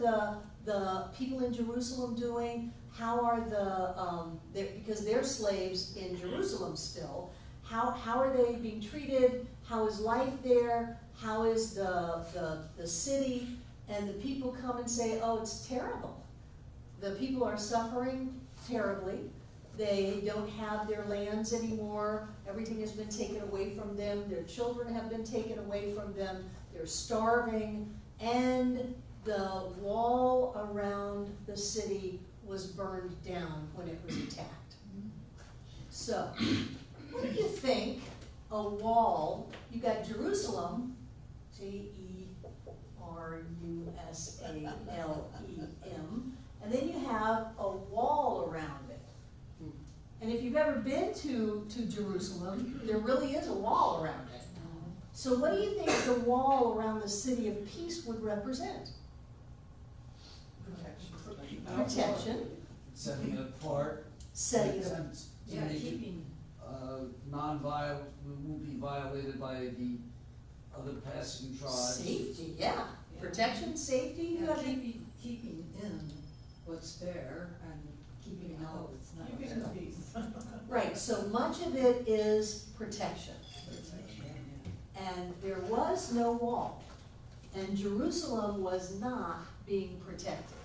the people in Jerusalem doing? How are because they're slaves in Jerusalem still, how are they being treated? How is life there? How is the city? And the people come and say, oh, it's terrible. The people are suffering terribly. They don't have their lands anymore. Everything has been taken away from them. Their children have been taken away from them. They're starving. And the wall around the city was burned down when it was attacked. So, what do you think a wall, you got Jerusalem, Jerusalem, and then you have a wall around it. And if you've ever been to Jerusalem, there really is a wall around it. So what do you think the wall around the city of peace would represent? Protection. Setting it apart. Setting it apart. To make it non-violent, won't be violated by the other passing tribes. Safety, yeah. Protection, safety, you And gotta be keeping in what's there and keeping out what's not Keeping there. the peace. right. So much of it is protection. And there was no wall. And Jerusalem was not being protected.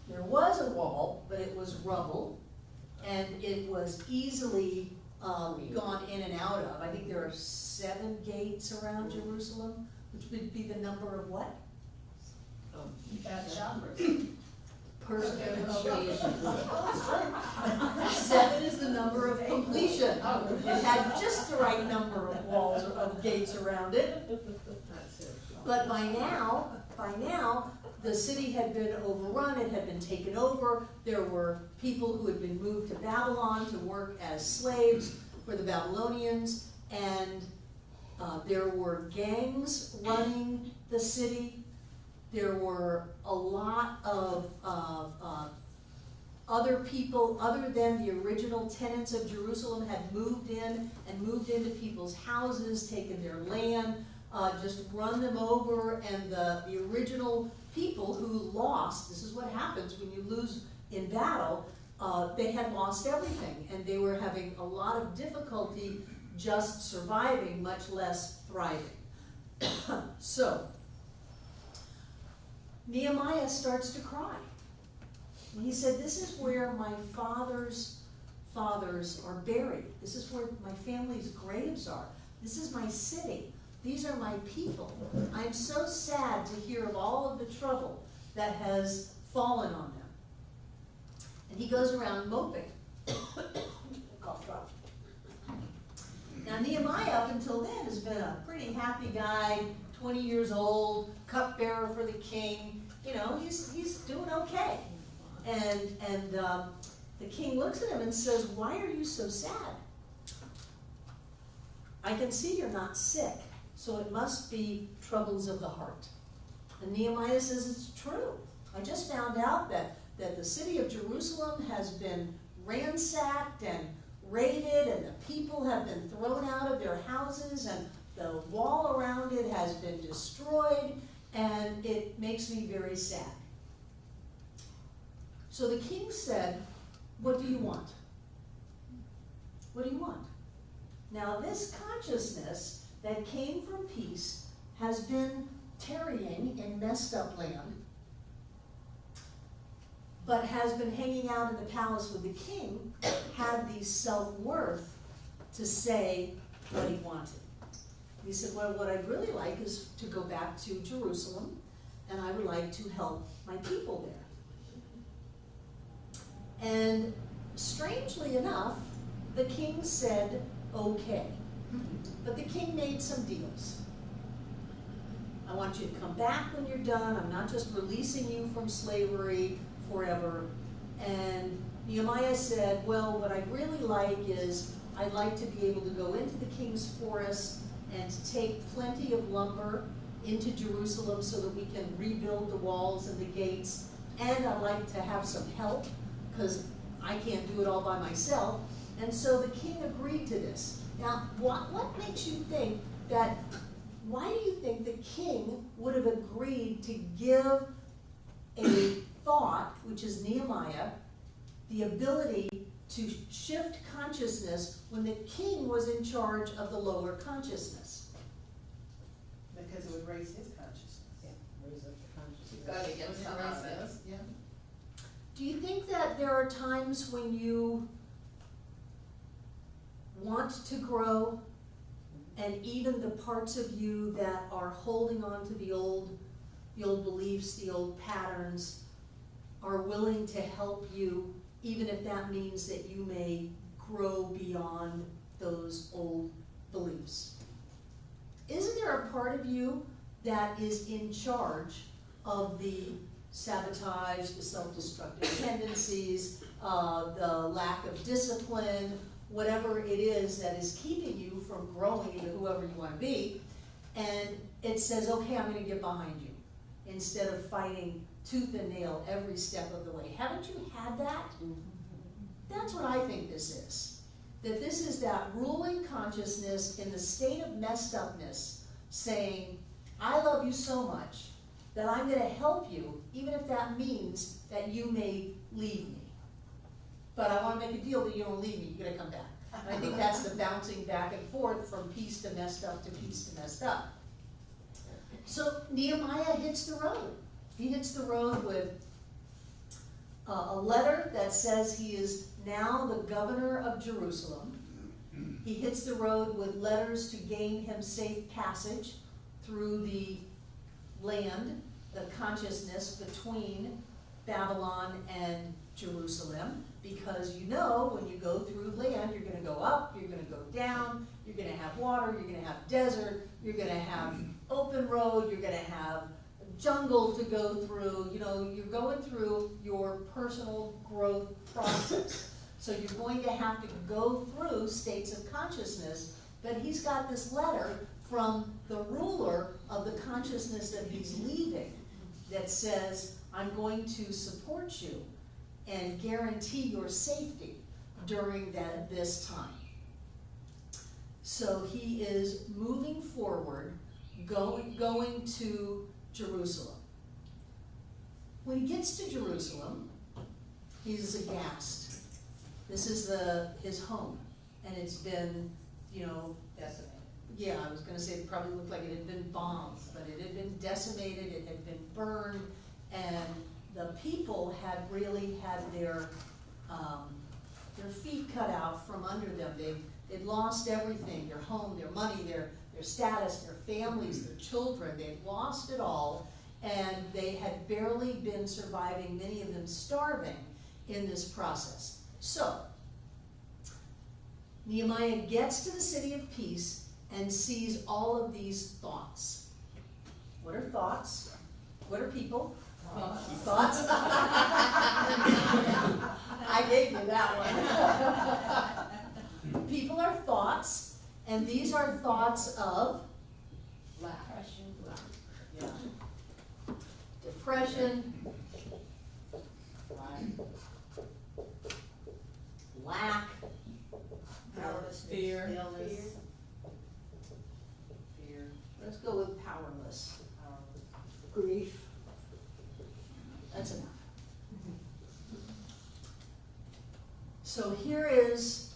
There was a wall, but it was rubble, and it was easily gone in and out of. I think there are 7 gates around Jerusalem, which would be the number of what? Chakras. Person completion. 7 is the number of completion. It had just the right number of walls, of gates around it. But by now, the city had been overrun, it had been taken over. There were people who had been moved to Babylon to work as slaves for the Babylonians, and there were gangs running the city. There were a lot of other people, other than the original tenants of Jerusalem, had moved in and moved into people's houses, taken their land, just run them over, and the original people who lost, this is what happens when you lose in battle, they had lost everything, and they were having a lot of difficulty just surviving, much less thriving. So, Nehemiah starts to cry. And he said, this is where my father's fathers are buried. This is where my family's graves are. This is my city. These are my people. I'm so sad to hear of all of the trouble that has fallen on them. And he goes around moping. Cough drop. Now Nehemiah up until then has been a pretty happy guy, 20 years old, cupbearer for the king. You know, he's doing okay. And the king looks at him and says, "Why are you so sad? I can see you're not sick, so it must be troubles of the heart." And Nehemiah says, "It's true. I just found out that the city of Jerusalem has been ransacked and raided, and the people have been thrown out of their houses, and the wall around it has been destroyed, and it makes me very sad." So the king said, "What do you want? What do you want?" Now this consciousness that came from peace has been tarrying in messed up land, but has been hanging out in the palace with the king, had the self-worth to say what he wanted. He said, "Well, what I'd really like is to go back to Jerusalem, and I would like to help my people there." And strangely enough, the king said, "Okay." But the king made some deals. "I want you to come back when you're done. I'm not just releasing you from slavery forever." And Nehemiah said, "Well, what I'd really like is I'd like to be able to go into the king's forest and to take plenty of lumber into Jerusalem so that we can rebuild the walls and the gates. And I'd like to have some help, because I can't do it all by myself." And so the king agreed to this. Now, what makes you think that, why do you think the king would have agreed to give a thought, which is Nehemiah, the ability to shift consciousness when the king was in charge of the lower consciousness? Because it would raise his consciousness. Raise up the consciousness. You've got to get some out of it. Yeah. Do you think that there are times when you want to grow, and even the parts of you that are holding on to the old beliefs, the old patterns, are willing to help you, even if that means that you may grow beyond those old beliefs? Isn't there a part of you that is in charge of the sabotage, the self-destructive tendencies, the lack of discipline, whatever it is that is keeping you from growing into whoever you want to be, and it says, "Okay, I'm going to get behind you," instead of fighting tooth and nail every step of the way? Haven't you had that? That's what I think this is. That this is that ruling consciousness in the state of messed upness saying, "I love you so much that I'm going to help you, even if that means that you may leave me. But I want to make a deal that you don't leave me, you're going to come back." And I think that's the bouncing back and forth from peace to messed up to peace to messed up. So Nehemiah hits the road. He hits the road with a letter that says he is now the governor of Jerusalem. He hits the road with letters to gain him safe passage through the land, the consciousness between Babylon and Jerusalem, because you know when you go through land, you're going to go up, you're going to go down, you're going to have water, you're going to have desert, you're going to have open road, you're going to have jungle to go through. You know, you're going through your personal growth process. So you're going to have to go through states of consciousness, but he's got this letter from the ruler of the consciousness that he's leaving that says, "I'm going to support you and guarantee your safety during this time." So he is moving forward, going to Jerusalem. When he gets to Jerusalem, he's aghast. This is his home, and it's been, Decimated. yeah, I was going to say it probably looked like it had been bombed, but it had been decimated, it had been burned, and the people had really had their feet cut out from under them. They'd lost everything, their home, their money, their status, their families, their children. They had lost it all, and they had barely been surviving, many of them starving in this process. So, Nehemiah gets to the city of peace and sees all of these thoughts. What are thoughts? What are people? Thoughts? I gave you that one. People are thoughts, and these are thoughts of depression, lack, Fear. Illness. Fear. let's go with powerless. Grief. That's enough. So here is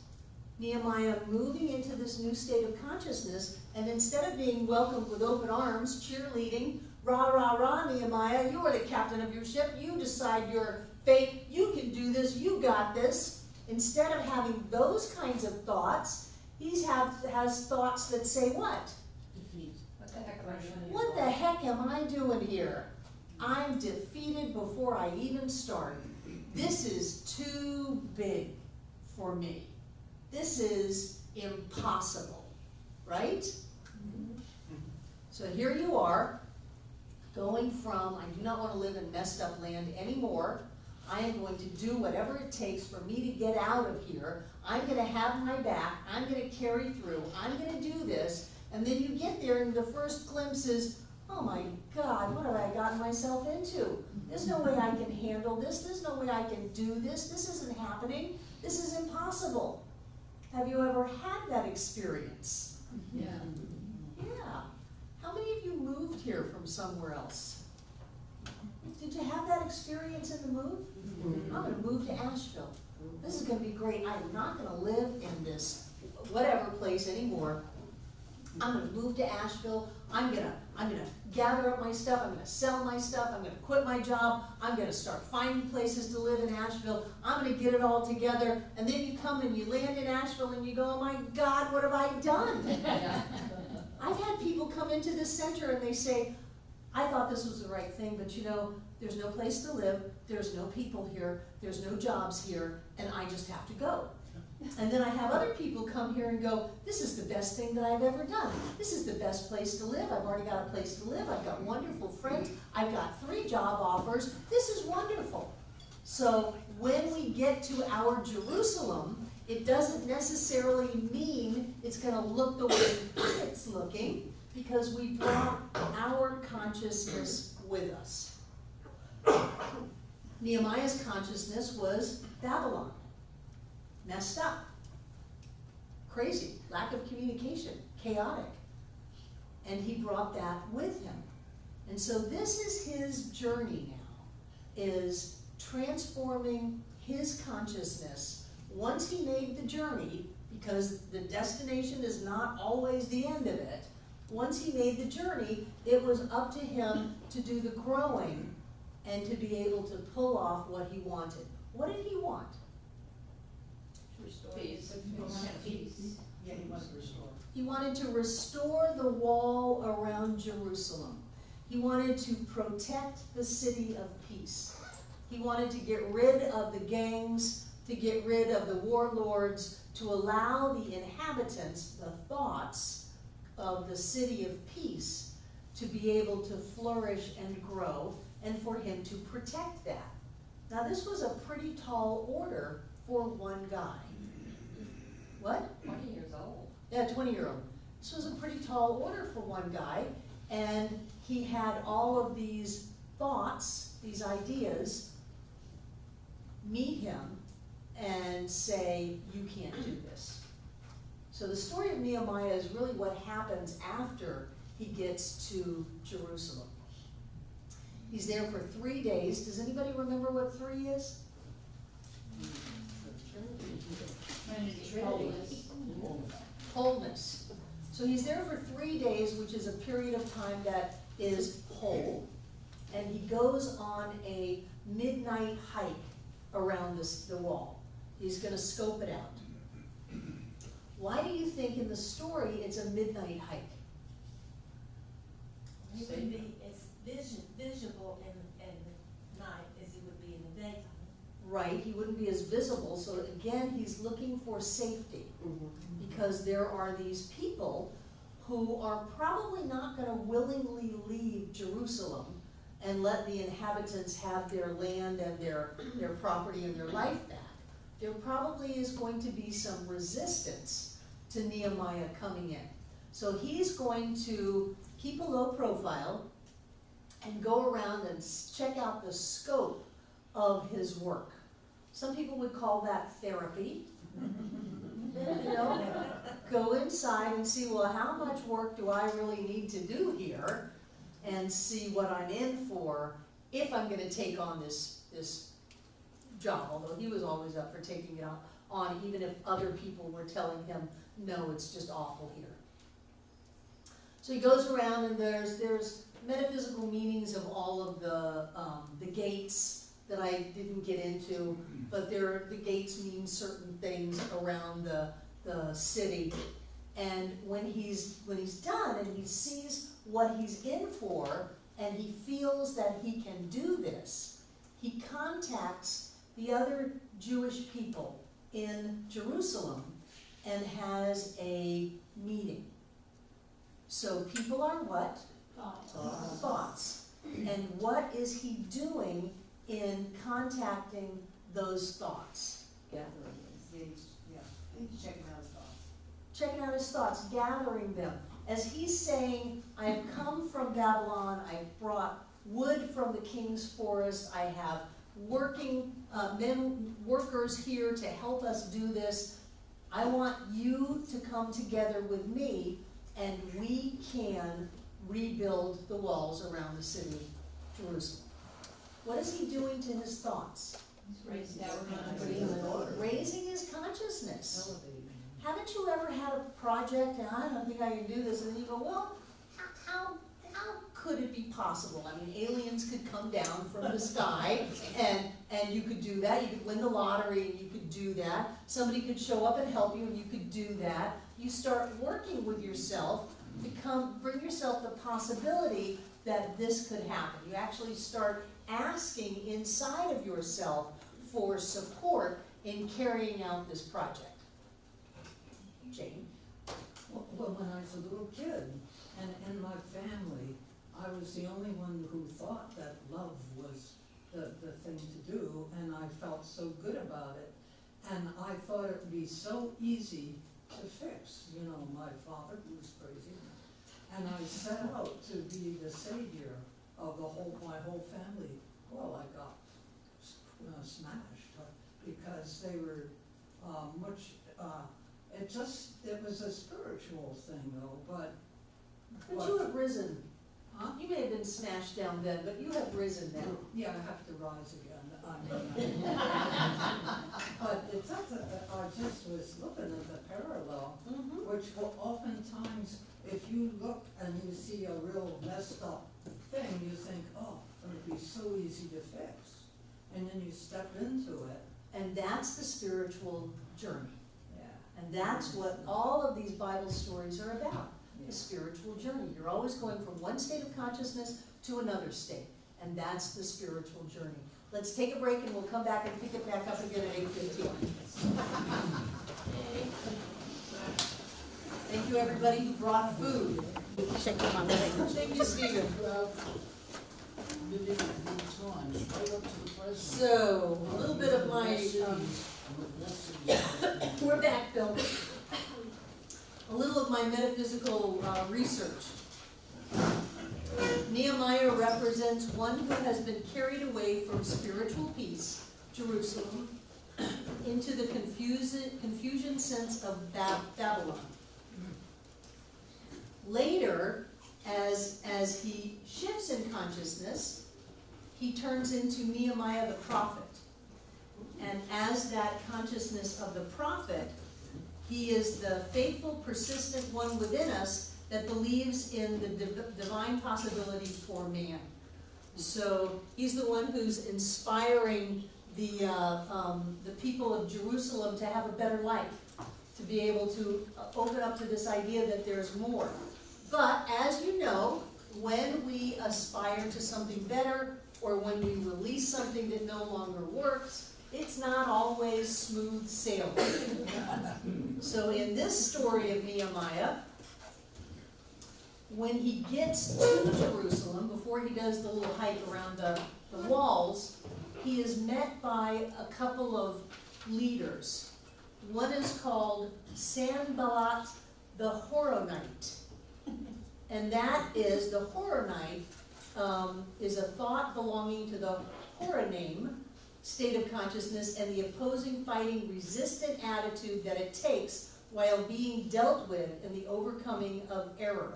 Nehemiah moving into this new state of consciousness, and instead of being welcomed with open arms, cheerleading, rah, rah, rah, Nehemiah, you are the captain of your ship, you decide your fate, you can do this, you got this. Instead of having those kinds of thoughts, he has thoughts that say what? Defeat. What the heck, Russian? What the heck am I doing here? I'm defeated before I even start. This is too big for me. This is impossible, right? So here you are, going from, I do not want to live in messed up land anymore. I am going to do whatever it takes for me to get out of here. I'm going to have my back. I'm going to carry through. I'm going to do this. And then you get there and the first glimpse is, oh my God, what have I gotten myself into? There's no way I can handle this. There's no way I can do this. This isn't happening. This is impossible. Have you ever had that experience? Yeah. Yeah. How many of you moved here from somewhere else? Did you have that experience in the move? I'm going to move to Asheville. This is going to be great. I'm not going to live in this whatever place anymore. I'm going to move to Asheville. I'm going to gather up my stuff. I'm going to sell my stuff. I'm going to quit my job. I'm going to start finding places to live in Asheville. I'm going to get it all together. And then you come and you land in Asheville and you go, oh my God, what have I done? I've had people come into this center and they say, I thought this was the right thing, but you know, there's no place to live, there's no people here, there's no jobs here, and I just have to go. And then I have other people come here and go, this is the best thing that I've ever done. This is the best place to live. I've already got a place to live. I've got wonderful friends. I've got 3 job offers. This is wonderful. So when we get to our Jerusalem, it doesn't necessarily mean it's going to look the way it's looking, because we brought our consciousness with us. Nehemiah's consciousness was Babylon. Messed up, crazy, lack of communication, chaotic. And he brought that with him. And so this is his journey now, is transforming his consciousness. Once he made the journey, because the destination is not always the end of it, once he made the journey, it was up to him to do the growing and to be able to pull off what he wanted. What did he want? Peace. Peace. Yeah, he must restore. He wanted to restore the wall around Jerusalem. He wanted to protect the city of peace. He wanted to get rid of the gangs, to get rid of the warlords, to allow the inhabitants, the thoughts of the city of peace, to be able to flourish and grow, and for him to protect that. Now this was a pretty tall order for one guy. What? 20 years old. Yeah, 20-year-old. This was a pretty tall order for one guy, and he had all of these thoughts, these ideas, meet him and say, you can't do this. So the story of Nehemiah is really what happens after he gets to Jerusalem. He's there for 3 days. Does anybody remember what 3 is? Wholeness. So he's there for 3 days, which is a period of time that is whole. And he goes on a midnight hike around the wall. He's going to scope it out. Why do you think in the story it's a midnight hike? It can be as visible in the night as it would be in the daytime. Right, he wouldn't be as visible, so again, he's looking for safety. Because there are these people who are probably not gonna willingly leave Jerusalem and let the inhabitants have their land and their property and their life back. There probably is going to be some resistance to Nehemiah coming in. So he's going to keep a low profile and go around and check out the scope of his work. Some people would call that therapy. You know, go inside and see, well, how much work do I really need to do here, and see what I'm in for if I'm gonna take on this job, although he was always up for taking it on, even if other people were telling him, no, it's just awful here. So he goes around, and there's metaphysical meanings of all of the gates that I didn't get into, but the gates mean certain things around the city. And when he's done and he sees what he's in for, and he feels that he can do this, he contacts the other Jewish people in Jerusalem and has a meeting. So people are what? Thoughts. And what is he doing in contacting those thoughts? Checking out his thoughts. Checking out his thoughts, gathering them. As he's saying, I have come from Babylon, I've brought wood from the king's forest, I have workers here to help us do this. I want you to come together with me, and we can rebuild the walls around the city of Jerusalem. What is he doing to his thoughts? Raising his consciousness. Haven't you ever had a project, and I don't think I can do this, and then you go, well, how could it be possible? I mean, aliens could come down from the sky, and you could do that. You could win the lottery, and you could do that. Somebody could show up and help you, and you could do that. You start working with yourself to bring yourself the possibility that this could happen. You actually start asking inside of yourself for support in carrying out this project. Jane? Well, when I was a little kid, and in my family, I was the only one who thought that love was the thing to do, and I felt so good about it. And I thought it would be so easy to fix. You know, my father was crazy, and I set out to be the savior of my whole family. Well, I got smashed because they were it was a spiritual thing though, but You have risen. Huh? You may have been smashed down then, but you have risen now. Yeah, I have to rise again. But it's not that I just was looking at the parallel, which oftentimes, if you look and you see a real messed up thing, you think, oh, it would be so easy to fix. And then you step into it. And that's the spiritual journey. Yeah. And that's what all of these Bible stories are about. Yeah. The spiritual journey. You're always going from one state of consciousness to another state. And that's the spiritual journey. Let's take a break and we'll come back and pick it back up again at 8:15. Thank you everybody who brought food. Thank you, Stephen. So, a little bit of my, we're back, Bill. A little of my metaphysical research. Nehemiah represents one who has been carried away from spiritual peace, Jerusalem, into the confusion sense of Babylon. Later, as he shifts in consciousness, he turns into Nehemiah the prophet. And as that consciousness of the prophet, he is the faithful, persistent one within us that believes in the divine possibility for man. So he's the one who's inspiring the people of Jerusalem to have a better life, to be able to open up to this idea that there's more. But as you know, when we aspire to something better, or when we release something that no longer works, it's not always smooth sailing. So in this story of Nehemiah, when he gets to Jerusalem, before he does the little hike around the walls, he is met by a couple of leaders. One is called Sanballat the Horonite. And that is, the Horonite is a thought belonging to the Horonym state of consciousness and the opposing, fighting, resistant attitude that it takes while being dealt with in the overcoming of error.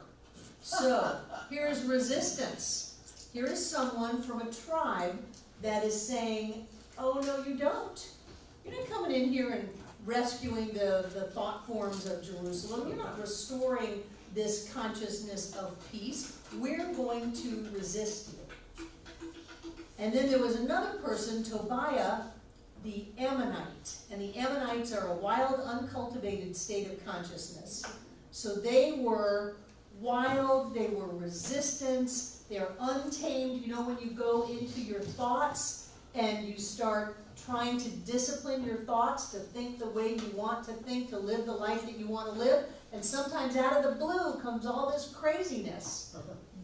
So, here's resistance. Here is someone from a tribe that is saying, oh, no, you don't. You're not coming in here and rescuing the thought forms of Jerusalem. You're not restoring this consciousness of peace. We're going to resist you. And then there was another person, Tobiah the Ammonite. And the Ammonites are a wild, uncultivated state of consciousness. So they were wild, they were resistance, they're untamed. You know, when you go into your thoughts and you start trying to discipline your thoughts to think the way you want to think, to live the life that you want to live, and sometimes out of the blue comes all this craziness.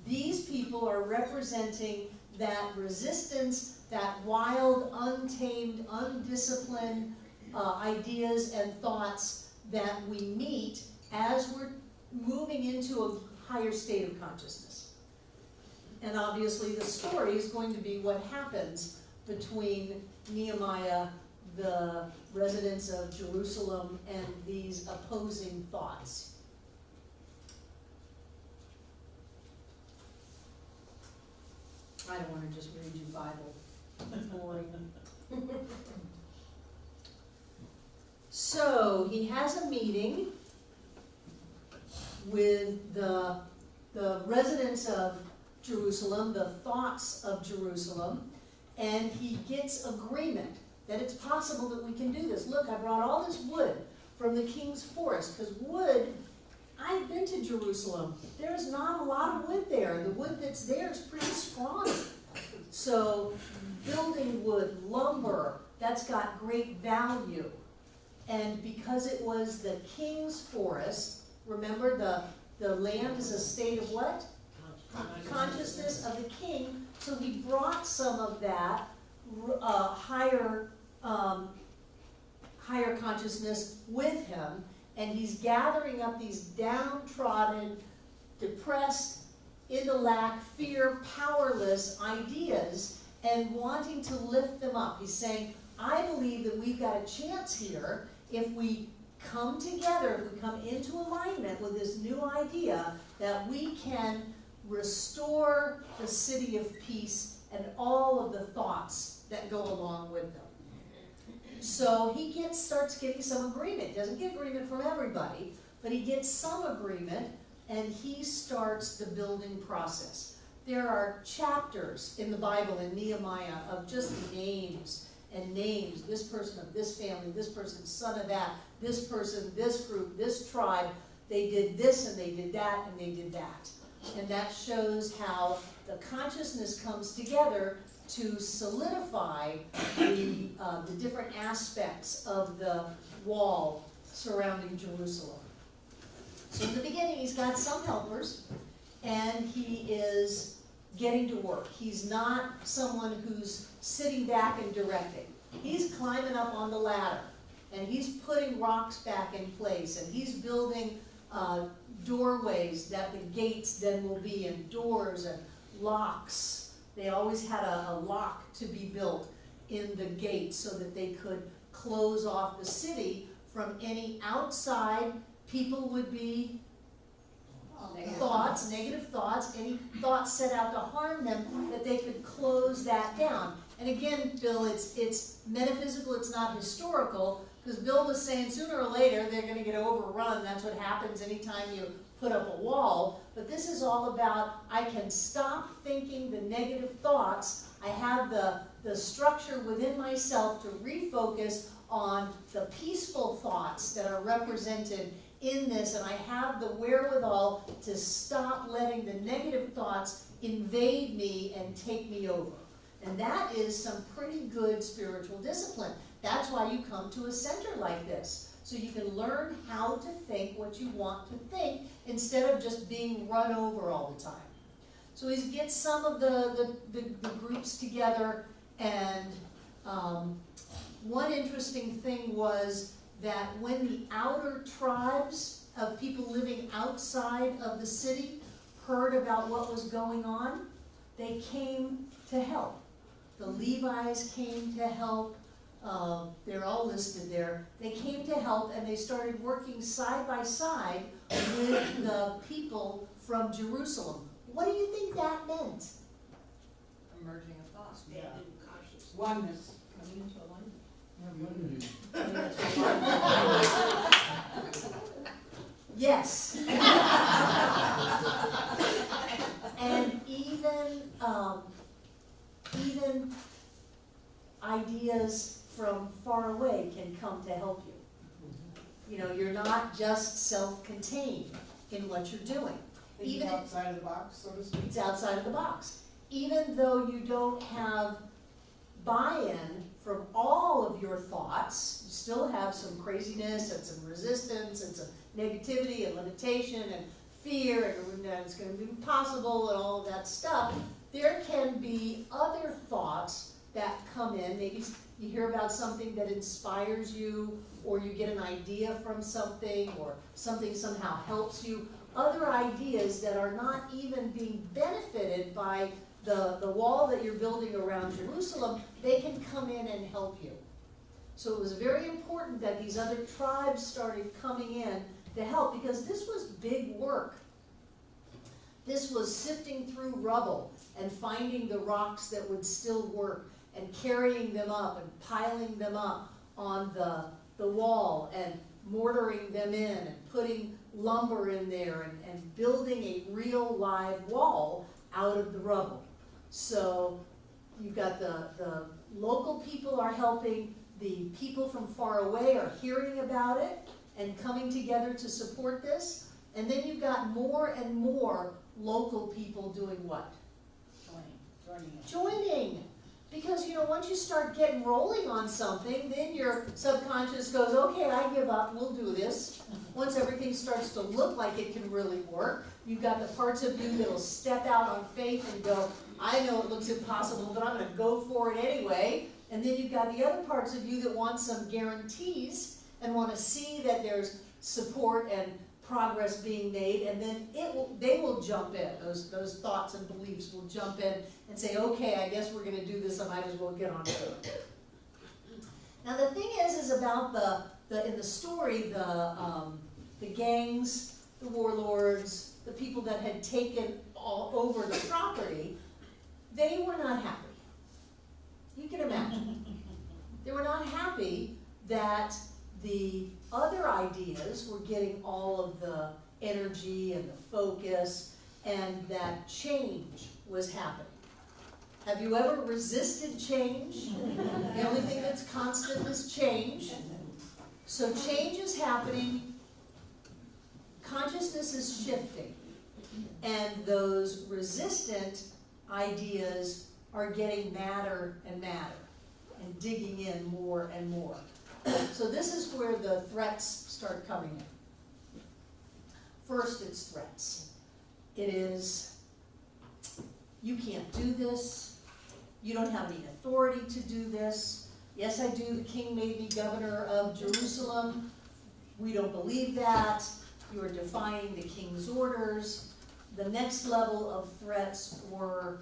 These people are representing that resistance, that wild, untamed, undisciplined ideas and thoughts that we meet as we're moving into a higher state of consciousness. And obviously the story is going to be what happens between Nehemiah, the residents of Jerusalem, and these opposing thoughts. I don't want to just read you Bible. It's boring. So he has a meeting with the residents of Jerusalem, the thoughts of Jerusalem, and he gets agreement that it's possible that we can do this. Look, I brought all this wood from the king's forest, because wood, I've been to Jerusalem. There's not a lot of wood there. The wood that's there is pretty scrawny. So building wood, lumber, that's got great value. And because it was the king's forest, remember the land is a state of what? Consciousness of the king. So he brought some of that higher consciousness with him, and he's gathering up these downtrodden, depressed, intellect, fear, powerless ideas and wanting to lift them up. He's saying, I believe that we've got a chance here if we come together, if we come into alignment with this new idea, that we can restore the city of peace and all of the thoughts that go along with them. So he starts getting some agreement. He doesn't get agreement from everybody, but he gets some agreement, and he starts the building process. There are chapters in the Bible, in Nehemiah, of just names and names. This person of this family, this person, son of that, this person, this group, this tribe. They did this, and they did that, and they did that. And that shows how the consciousness comes together to solidify the different aspects of the wall surrounding Jerusalem. So in the beginning, he's got some helpers, and he is getting to work. He's not someone who's sitting back and directing. He's climbing up on the ladder, and he's putting rocks back in place, and he's building doorways that the gates then will be, and doors and locks. They always had a lock to be built in the gate so that they could close off the city from any outside. People would be thoughts, negative thoughts, any thoughts set out to harm them, that they could close that down. And again, Bill, it's metaphysical, it's not historical, because Bill was saying sooner or later they're going to get overrun. That's what happens anytime you put up a wall. But this is all about, I can stop thinking the negative thoughts. I have the structure within myself to refocus on the peaceful thoughts that are represented in this, and I have the wherewithal to stop letting the negative thoughts invade me and take me over. And that is some pretty good spiritual discipline. That's why you come to a center like this, so you can learn how to think what you want to think instead of just being run over all the time. So he gets some of the groups together, and one interesting thing was that when the outer tribes of people living outside of the city heard about what was going on, they came to help. The Levites came to help. They're all listed there. They came to help, and they started working side by side with the people from Jerusalem. What do you think that meant? Emerging of thought. Standing consciousness. Oneness. Coming into alignment. Yes. And even ideas from far away can come to help you. You know, you're not just self-contained in what you're doing. Thinking outside of the box, so to speak. It's outside of the box. Even though you don't have buy-in from all of your thoughts, you still have some craziness and some resistance and some negativity and limitation and fear and it's going to be impossible and all of that stuff. There can be other thoughts that come in. Maybe you hear about something that inspires you, or you get an idea from something, or something somehow helps you. Other ideas that are not even being benefited by the wall that you're building around Jerusalem, they can come in and help you. So it was very important that these other tribes started coming in to help, because this was big work. This was sifting through rubble and finding the rocks that would still work and carrying them up and piling them up on the wall and mortaring them in and putting lumber in there and building a real live wall out of the rubble. So you've got the local people are helping, the people from far away are hearing about it and coming together to support this, and then you've got more and more local people doing what? Joining. Because, you know, once you start getting rolling on something, then your subconscious goes, okay, I give up, we'll do this. Once everything starts to look like it can really work, you've got the parts of you that'll step out on faith and go, I know it looks impossible, but I'm going to go for it anyway. And then you've got the other parts of you that want some guarantees and want to see that there's support and progress being made, and then they will jump in. Those thoughts and beliefs will jump in and say, okay, I guess we're going to do this, I might as well get on with it. Now the thing is about in the story, the gangs, the warlords, the people that had taken all over the property, they were not happy. You can imagine. They were not happy that the other ideas were getting all of the energy and the focus, and that change was happening. Have you ever resisted change? The only thing that's constant is change. So change is happening, consciousness is shifting, and those resistant ideas are getting madder and madder and digging in more and more. So this is where the threats start coming in. First, it's threats. It is, you can't do this. You don't have any authority to do this. Yes, I do. The king made me governor of Jerusalem. We don't believe that. You are defying the king's orders. The next level of threats were,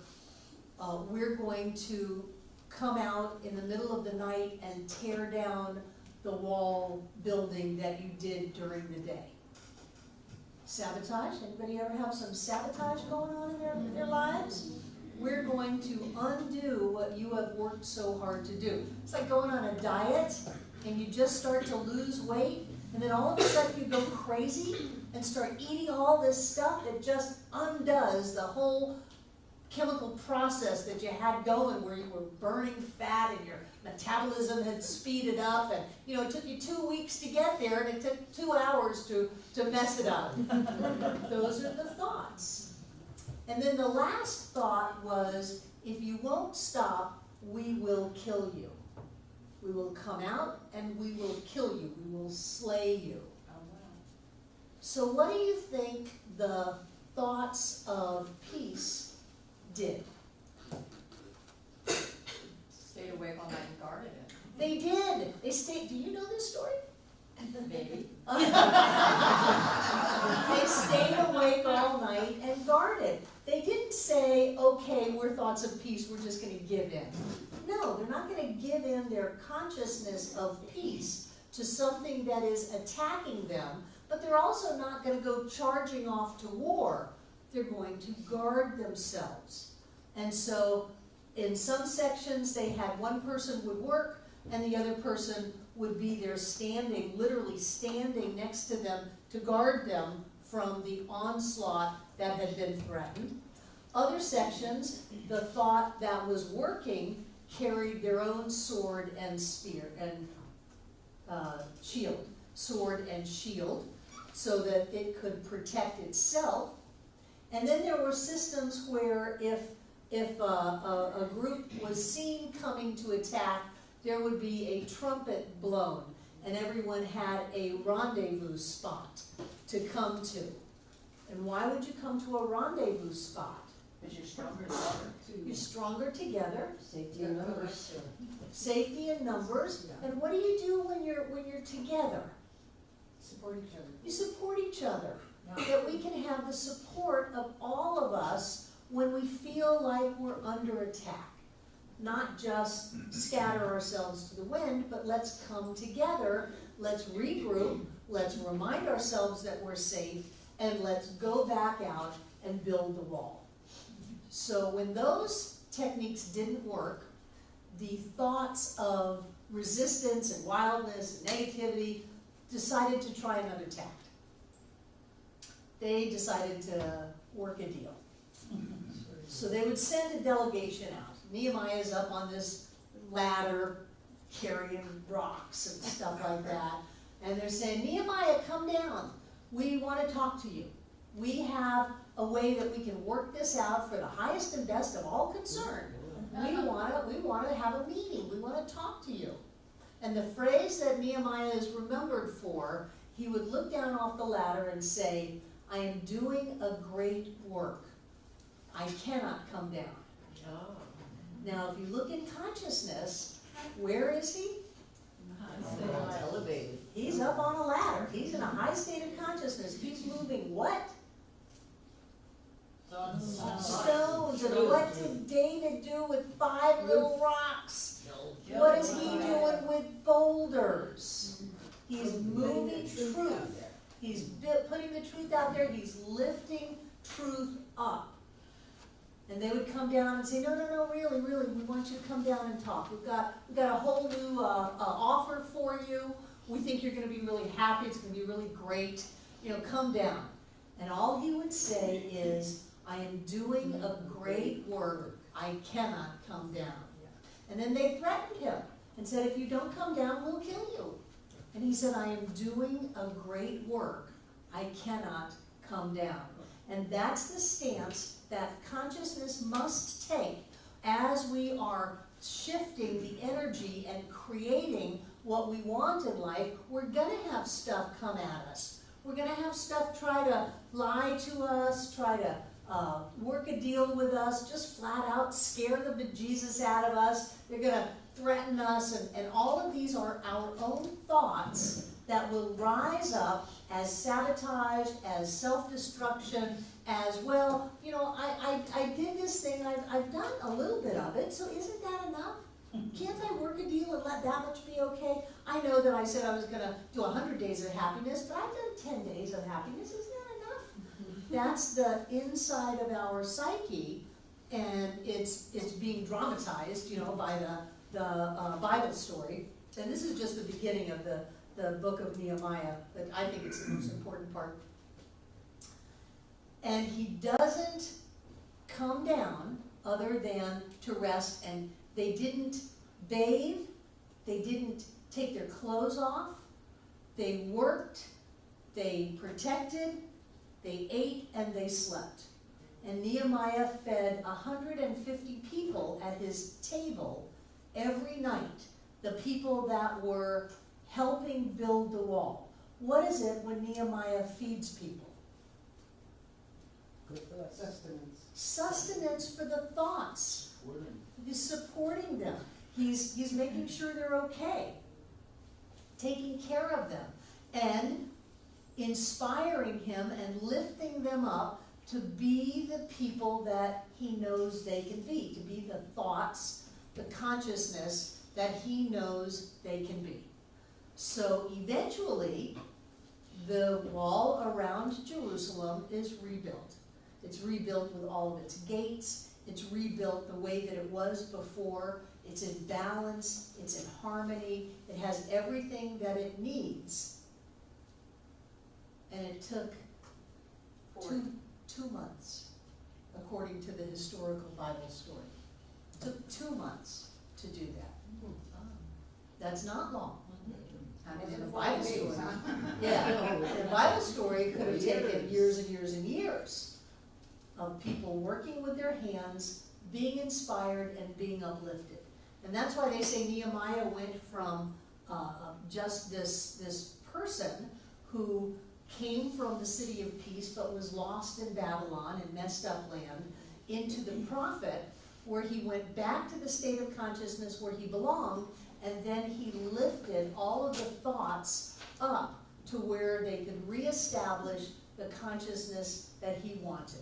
we're going to come out in the middle of the night and tear down the wall building that you did during the day. Sabotage. Anybody ever have some sabotage going on in their lives? We're going to undo what you have worked so hard to do. It's like going on a diet and you just start to lose weight, and then all of a sudden you go crazy and start eating all this stuff that just undoes the whole chemical process that you had going where you were burning fat and your metabolism had speeded up, and it took you 2 weeks to get there and it took 2 hours to mess it up. Those are the thoughts. And then the last thought was, if you won't stop, we will kill you. We will come out and we will kill you. We will slay you. Oh, wow. So what do you think the thoughts of peace did? Stayed awake all night and guarded it. They did. They stayed. Do you know this story? Maybe. They stayed awake all night and guarded. They didn't say, okay, we're thoughts of peace, we're just going to give in. No, they're not going to give in their consciousness of peace to something that is attacking them, but they're also not going to go charging off to war. They're going to guard themselves. And so in some sections they had one person would work and the other person would be there standing, literally standing next to them to guard them from the onslaught that had been threatened. Other sections, the thought that was working carried their own sword and spear and shield, sword and shield, so that it could protect itself. And then there were systems where if a group was seen coming to attack, there would be a trumpet blown, and everyone had a rendezvous spot to come to. And why would you come to a rendezvous spot? Because you're stronger together. You're stronger together. Safety in numbers. Safety in numbers. Yeah. And what do you do when you're together? Support each other. You support each other. Yeah. That we can have the support of all of us when we feel like we're under attack. Not just scatter ourselves to the wind, but let's come together, let's regroup, let's remind ourselves that we're safe, and let's go back out and build the wall. So when those techniques didn't work, the thoughts of resistance and wildness and negativity decided to try another tact. They decided to work a deal. So they would send a delegation out. Nehemiah's up on this ladder carrying rocks and stuff like that. And they're saying, Nehemiah, come down. We want to talk to you. We have a way that we can work this out for the highest and best of all concerned. We want to have a meeting. We want to talk to you. And the phrase that Nehemiah is remembered for, he would look down off the ladder and say, I am doing a great work. I cannot come down. Now, if you look in consciousness, where is he? Elevated. He's up on a ladder. He's in a high state of consciousness. He's moving what? Stones. And what did David do with 5 little rocks? What is he doing with boulders? He's moving truth. He's putting the truth out there. He's lifting truth up. And they would come down and say, no, really, we want you to come down and talk. We've got a whole new offer for you. We think you're going to be really happy. It's going to be really great. Come down. And all he would say is, I am doing a great work. I cannot come down. And then they threatened him and said, if you don't come down, we'll kill you. And he said, I am doing a great work. I cannot come down. And that's the stance that consciousness must take as we are shifting the energy and creating what we want in life. We're going to have stuff come at us. We're going to have stuff try to lie to us, try to work a deal with us, just flat out scare the bejesus out of us. They're going to threaten us, and all of these are our own thoughts that will rise up as sabotage, as self-destruction, as well. I did this thing, I've done a little bit of it, so isn't that enough? Can't I work a deal and let that much be okay? I know that I said I was going to do 100 days of happiness, but I've done 10 days of happiness. Isn't that enough? That's the inside of our psyche, and it's being dramatized, by the Bible story. And this is just the beginning of the book of Nehemiah, but I think it's the most important part. And he doesn't come down other than to rest, and they didn't bathe, they didn't take their clothes off, they worked, they protected, they ate, and they slept. And Nehemiah fed 150 people at his table every night, the people that were helping build the wall. What is it when Nehemiah feeds people? Sustenance. Sustenance for the thoughts. He's supporting them. He's making sure they're okay, taking care of them, and inspiring him and lifting them up to be the people that he knows they can be, to be the thoughts, the consciousness that he knows they can be. So eventually, the wall around Jerusalem is rebuilt. It's rebuilt with all of its gates. It's rebuilt the way that it was before. It's in balance. It's in harmony. It has everything that it needs. And it took two months, according to the historical Bible story. It took 2 months to do that. That's not long. I mean, in the Bible story, yeah, the Bible story could have taken years and years and years of people working with their hands, being inspired and being uplifted. And that's why they say Nehemiah went from just this person who came from the city of peace but was lost in Babylon and messed up land, into the prophet, where he went back to the state of consciousness where he belonged, and then he lifted all of the thoughts up to where they could reestablish the consciousness that he wanted,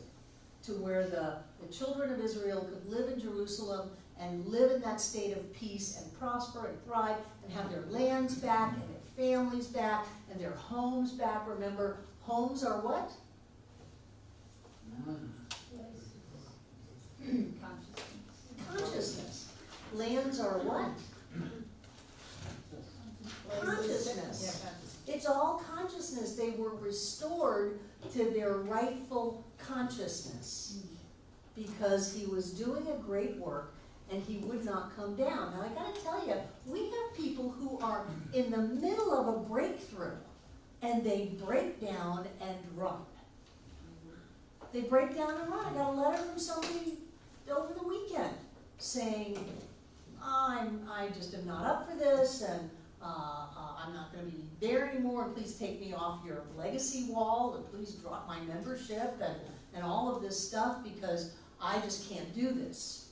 to where the children of Israel could live in Jerusalem and live in that state of peace and prosper and thrive and have their lands back and their families back and their homes back. Remember, homes are what? Consciousness. Lands are what? Consciousness. It's all consciousness. They were restored to their rightful consciousness because he was doing a great work and he would not come down. Now I gotta tell you, we have people who are in the middle of a breakthrough and they break down and run. They break down and run. I got a letter from somebody over the weekend saying, I just am not up for this, and I'm not going to be there anymore, and please take me off your legacy wall, and please drop my membership, and all of this stuff, because I just can't do this.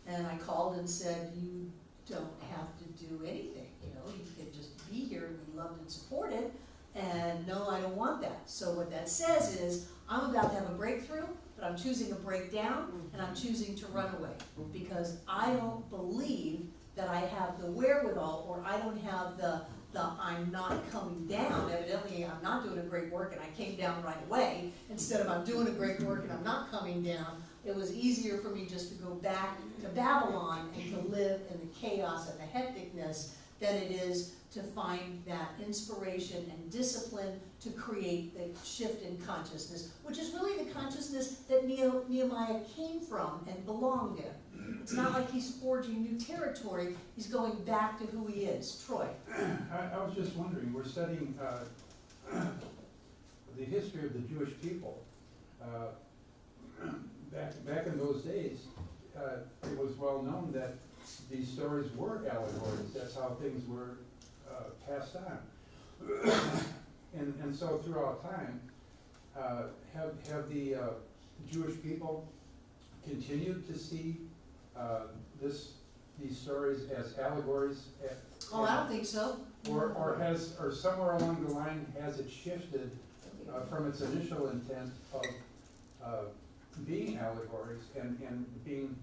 And I called and said, you don't have to do anything, you can just be here and be loved and supported, and no, I don't want that. So what that says is, I'm about to have a breakthrough, but I'm choosing to break down, and I'm choosing to run away, because I don't believe that I have the wherewithal, or I don't have the I'm not coming down. Evidently, I'm not doing a great work, and I came down right away, instead of I'm doing a great work and I'm not coming down. It was easier for me just to go back to Babylon and to live in the chaos and the hecticness than it is to find that inspiration and discipline to create the shift in consciousness, which is really the consciousness that Nehemiah came from and belonged in. It's not like he's forging new territory, he's going back to who he is. Troy. I was just wondering, we're studying the history of the Jewish people. Back in those days, it was well known that these stories were allegories. That's how things were passed on. And so throughout time, have the Jewish people continued to see these stories as allegories? Oh, I don't think so. Or somewhere along the line, has it shifted from its initial intent of being allegories and being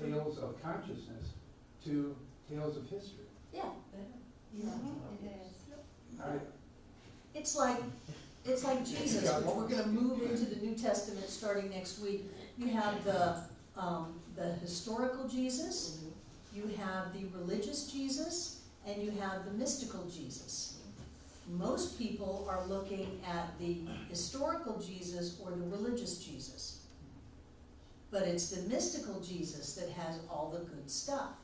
tales of consciousness to tales of history? Yeah. It is. It's like Jesus, which we're going to move into the New Testament starting next week. You have the historical Jesus, you have the religious Jesus, and you have the mystical Jesus. Most people are looking at the historical Jesus or the religious Jesus. but it's the mystical Jesus that has all the good stuff.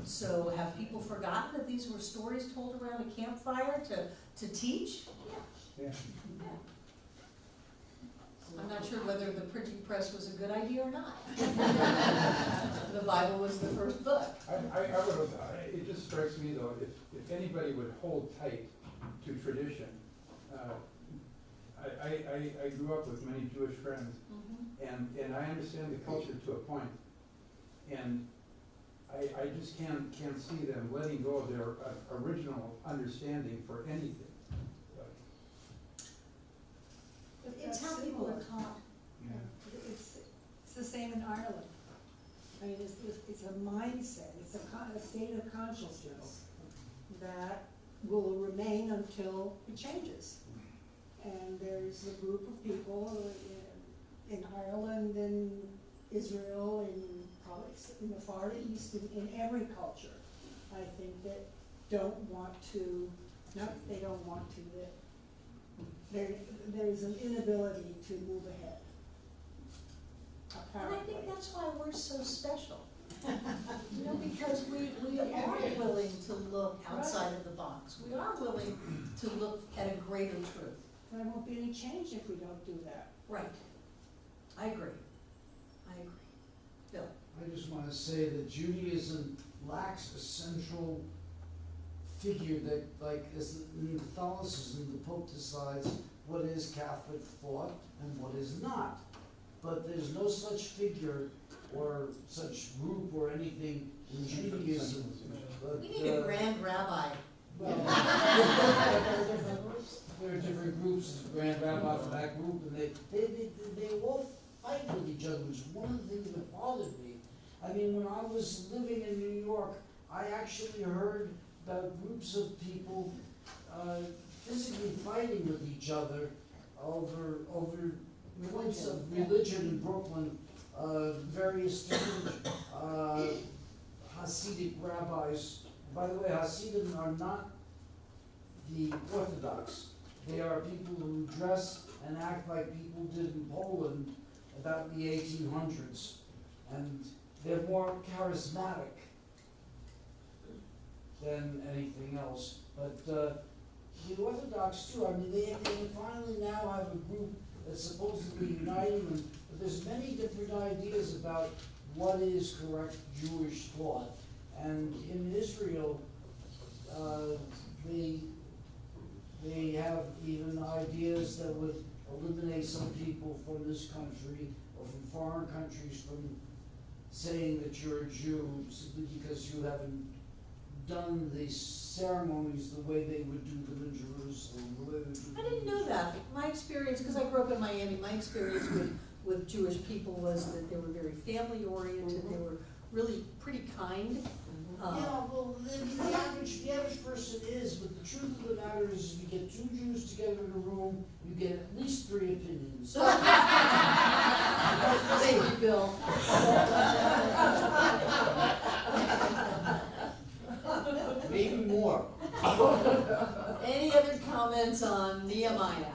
So have people forgotten that these were stories told around a campfire to teach? Yeah. Yeah. I'm not sure whether the printing press was a good idea or not. The Bible was the first book. It just strikes me though, if anybody would hold tight to tradition, I grew up with many Jewish friends, and I understand the culture to a point, and I just can't see them letting go of their original understanding for anything. It's how people are taught. Yeah. It's the same in Ireland. I mean, it's a mindset, it's a state of consciousness that will remain until it changes. And there's a group of people in Ireland, in Israel, in the Far East, in every culture, I think, that don't want to, they don't want to, there's an inability to move ahead. And I think that's why we're so special. You know, because we are willing to look outside of the box. We are willing to look at a greater truth. There won't be any change if we don't do that. Right. I agree. Bill? I just want to say that Judaism lacks a central figure that, like, as in Catholicism, the Pope decides what is Catholic thought and what is not. But there's no such figure or such group or anything in Judaism. We need a grand rabbi. Well, there are different groups, the Grand Rabbi for that group, and they all fight with each other, which is one of the things that bothered me. I mean, when I was living in New York, I actually heard about groups of people physically fighting with each other over points of religion in Brooklyn. Various different Hasidic rabbis. By the way, Hasidim are not the Orthodox. They are people who dress and act like people did in Poland about the 1800s. And they're more charismatic than anything else. But the Orthodox too, I mean, they finally now have a group that's supposedly uniting them, but there's many different ideas about what is correct Jewish thought. And in Israel, they have even ideas that would eliminate some people from this country or from foreign countries from saying that you're a Jew simply because you haven't done the ceremonies the way they would do them in Jerusalem. The way they do I didn't know that. My experience, because I grew up in Miami, my experience with Jewish people was that they were very family oriented. They were really pretty kind. Yeah, well, the average person is, but the truth of the matter is, if you get two Jews together in a room, you get at least 3 opinions. Thank you, Bill. Maybe more. Any other comments on Nehemiah?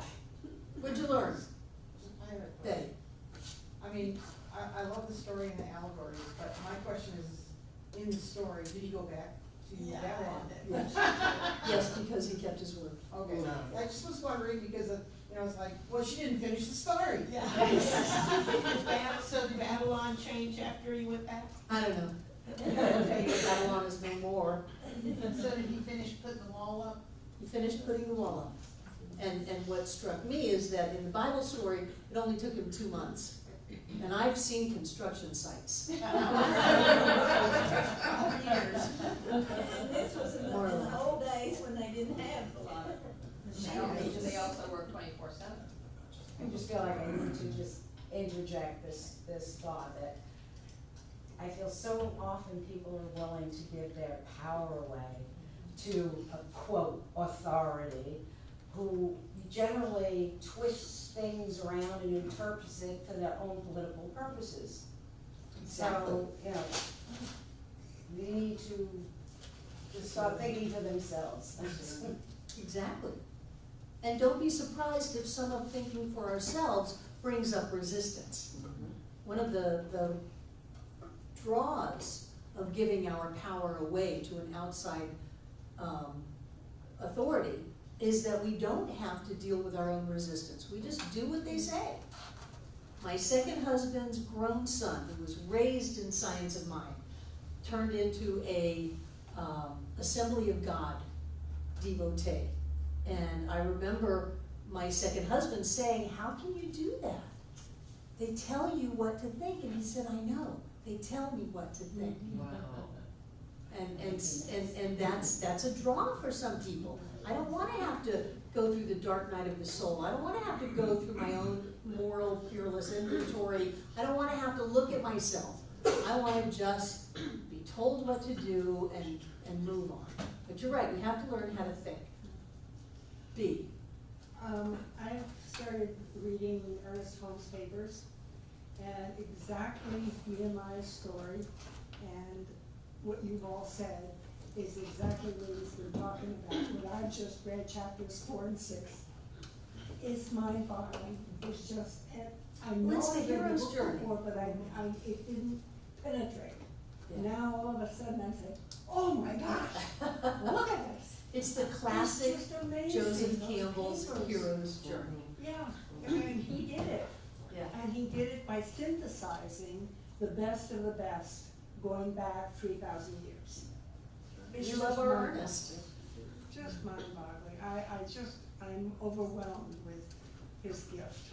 What'd you learn? I have a Betty? question. I mean, I love the story and the allegories, but my question is, in the story, did he go back to Babylon? Yes. Yes, because he kept his word. Okay, I just was wondering because of, it's like, well, she didn't finish the story. So did Babylon change after he went back? I don't know. Babylon is no more. So did he finish putting the wall up? He finished putting the wall up. And what struck me is that in the Bible story, it only took him 2 months. And I've seen construction sites. Years. And this was in the old days when they didn't have a lot of machinery. They also work 24/7. I just feel like I need to just interject this thought that I feel so often people are willing to give their power away to a quote authority who generally twists things around and interprets it for their own political purposes. Exactly. So, they need to just start thinking for themselves. Exactly. And don't be surprised if some of thinking for ourselves brings up resistance. one of the draws of giving our power away to an outside authority is that we don't have to deal with our own resistance. We just do what they say. My second husband's grown son, who was raised in science of mind, turned into a Assembly of God devotee. And I remember my second husband saying, "How can you do that? They tell you what to think." And he said, "I know. They tell me what to think." Wow. And that's a draw for some people. I don't want to have to go through the dark night of the soul. I don't want to have to go through my own moral, fearless inventory. I don't want to have to look at myself. I want to just be told what to do and move on. But you're right, we have to learn how to think. B. I've started reading Ernest Holmes' papers, and exactly Nehemiah's story and what you've all said is exactly what he's been talking about. What I've just read, chapters 4 and 6, is mind-boggling. It's just, I know It's the I've read the hero's book journey. before, but it didn't penetrate. Yeah. Now all of a sudden I say, oh my gosh, look at this. It's the classic It's just amazing, Joseph those Campbell's papers. hero's journey. Yeah, and he did it. Yeah. And he did it by synthesizing the best of the best, going back 3,000 years. It's You just love our mind-boggling. Ernest. Just mind-boggling. I'm overwhelmed with his gift.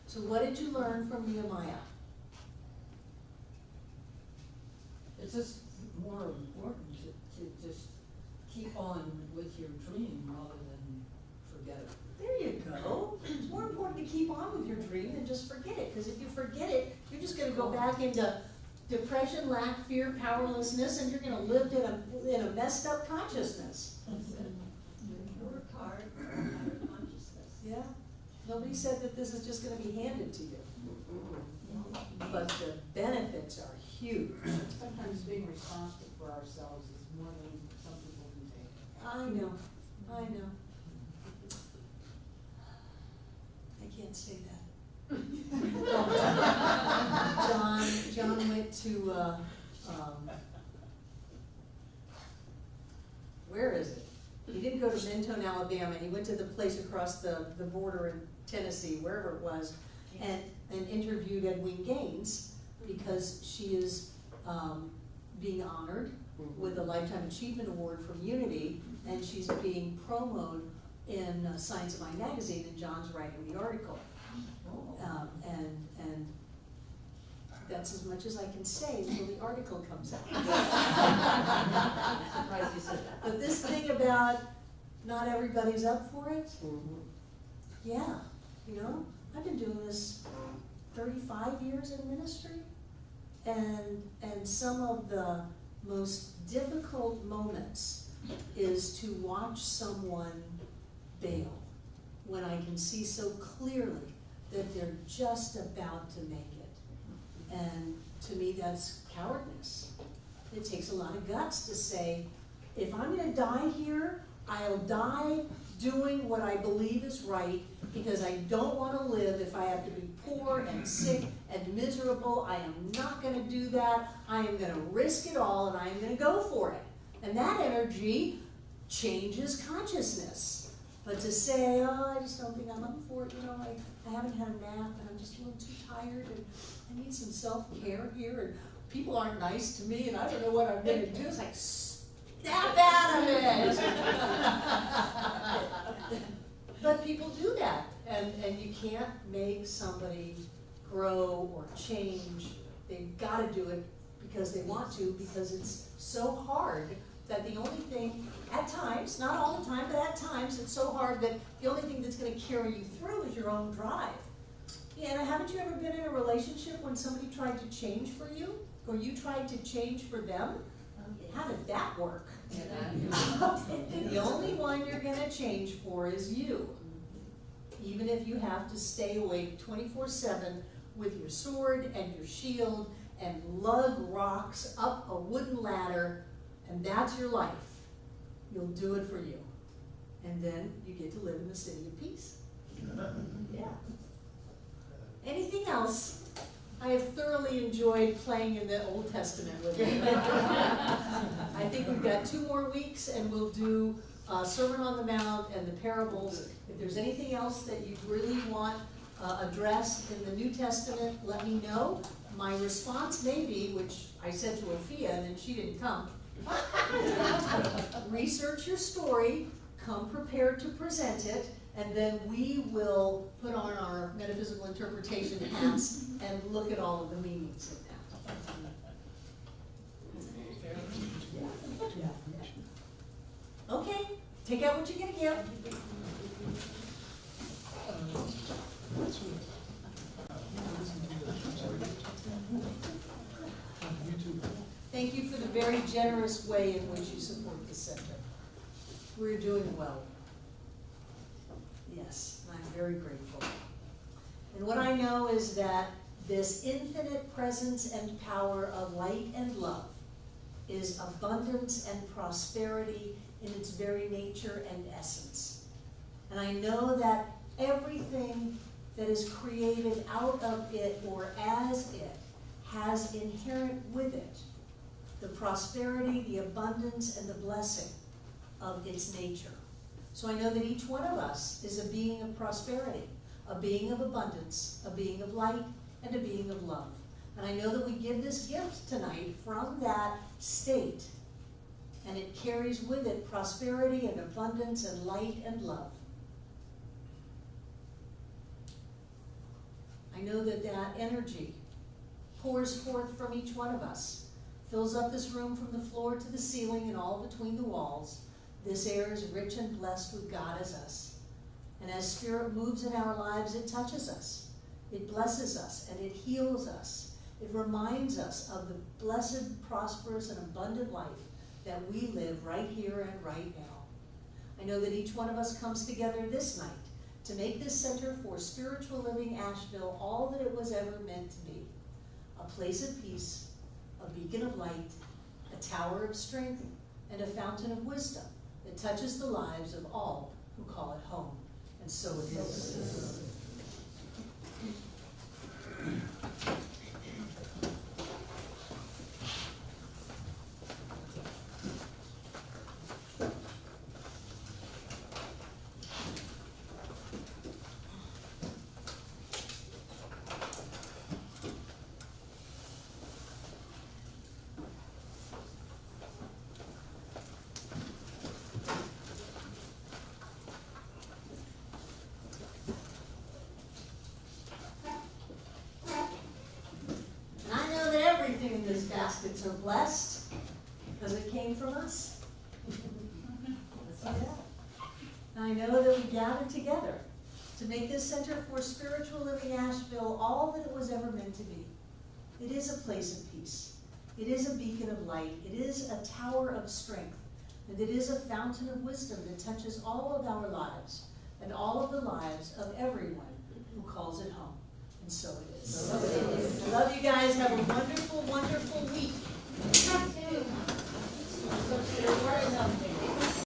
So what did you learn from Nehemiah? It's just more important to just keep on with your dream rather than forget it. There you go. It's more important to keep on with your dream than just forget it, because if you forget it, you're just gonna go back into depression, lack, fear, powerlessness, and you're gonna live in a messed up consciousness. Work hard, higher consciousness. Yeah. Nobody said that this is just gonna be handed to you. But the benefits are huge. Sometimes being responsible for ourselves is more than some people can take. I know. I can't say that. John went to, where is it? He didn't go to Mentone, Alabama. He went to the place across the border in Tennessee, wherever it was, and interviewed Edwin Gaines, because she is being honored with a Lifetime Achievement Award from Unity, and she's being promoted in Science of Mind magazine, and John's writing the article. And that's as much as I can say until the article comes out. Surprised you said that. But this thing about not everybody's up for it, yeah, you know, I've been doing this 35 years in ministry, and some of the most difficult moments is to watch someone bail when I can see so clearly that they're just about to make it. And to me, that's cowardness. It takes a lot of guts to say, if I'm gonna die here, I'll die doing what I believe is right, because I don't wanna live if I have to be poor and sick and miserable. I am not gonna do that. I am gonna risk it all, and I am gonna go for it. And that energy changes consciousness. But to say, oh, I just don't think I'm up for it, you know, I haven't had a nap, and I'm just a little too tired, and I need some self-care here, and people aren't nice to me, and I don't know what I'm gonna do. It's like, snap out of it! But people do that, and you can't make somebody grow or change. They've gotta do it because they want to, because it's so hard that the only thing, at times, not all the time, but at times, it's so hard that the only thing that's gonna carry you through is your own drive. Yeah, and haven't you ever been in a relationship when somebody tried to change for you, or you tried to change for them? How did that work? The only one you're gonna change for is you. Even if you have to stay awake 24/7 with your sword and your shield and lug rocks up a wooden ladder, and that's your life. You'll do it for you. And then you get to live in the city of peace. Yeah. Anything else? I have thoroughly enjoyed playing in the Old Testament with you. I think we've got 2 more weeks and we'll do Sermon on the Mount and the parables. If there's anything else that you really want addressed in the New Testament, let me know. My response may be, which I said to Afia and then she didn't come, research your story, come prepared to present it, and then we will put on our metaphysical interpretation hats and look at all of the meanings of that. Okay, take out what you're gonna give. Thank you for the very generous way in which you support the center. We're doing well. Yes, I'm very grateful. And what I know is that this infinite presence and power of light and love is abundance and prosperity in its very nature and essence. And I know that everything that is created out of it or as it has inherent with it the prosperity, the abundance, and the blessing of its nature. So I know that each one of us is a being of prosperity, a being of abundance, a being of light, and a being of love. And I know that we give this gift tonight from that state, and it carries with it prosperity and abundance and light and love. I know that that energy pours forth from each one of us, fills up this room from the floor to the ceiling and all between the walls. This air is rich and blessed with God as us. And as Spirit moves in our lives, it touches us. It blesses us and it heals us. It reminds us of the blessed, prosperous, and abundant life that we live right here and right now. I know that each one of us comes together this night to make this Center for Spiritual Living Asheville all that it was ever meant to be. A place of peace, a beacon of light, a tower of strength, and a fountain of wisdom that touches the lives of all who call it home. And so it is. These baskets are blessed because it came from us. I know that we gathered together to make this Center for Spiritual Living Asheville all that it was ever meant to be. It is a place of peace. It is a beacon of light. It is a tower of strength. And it is a fountain of wisdom that touches all of our lives and all of the lives of everyone who calls it home. And so it is. So it is. I love you guys. Have a wonderful, wonderful week.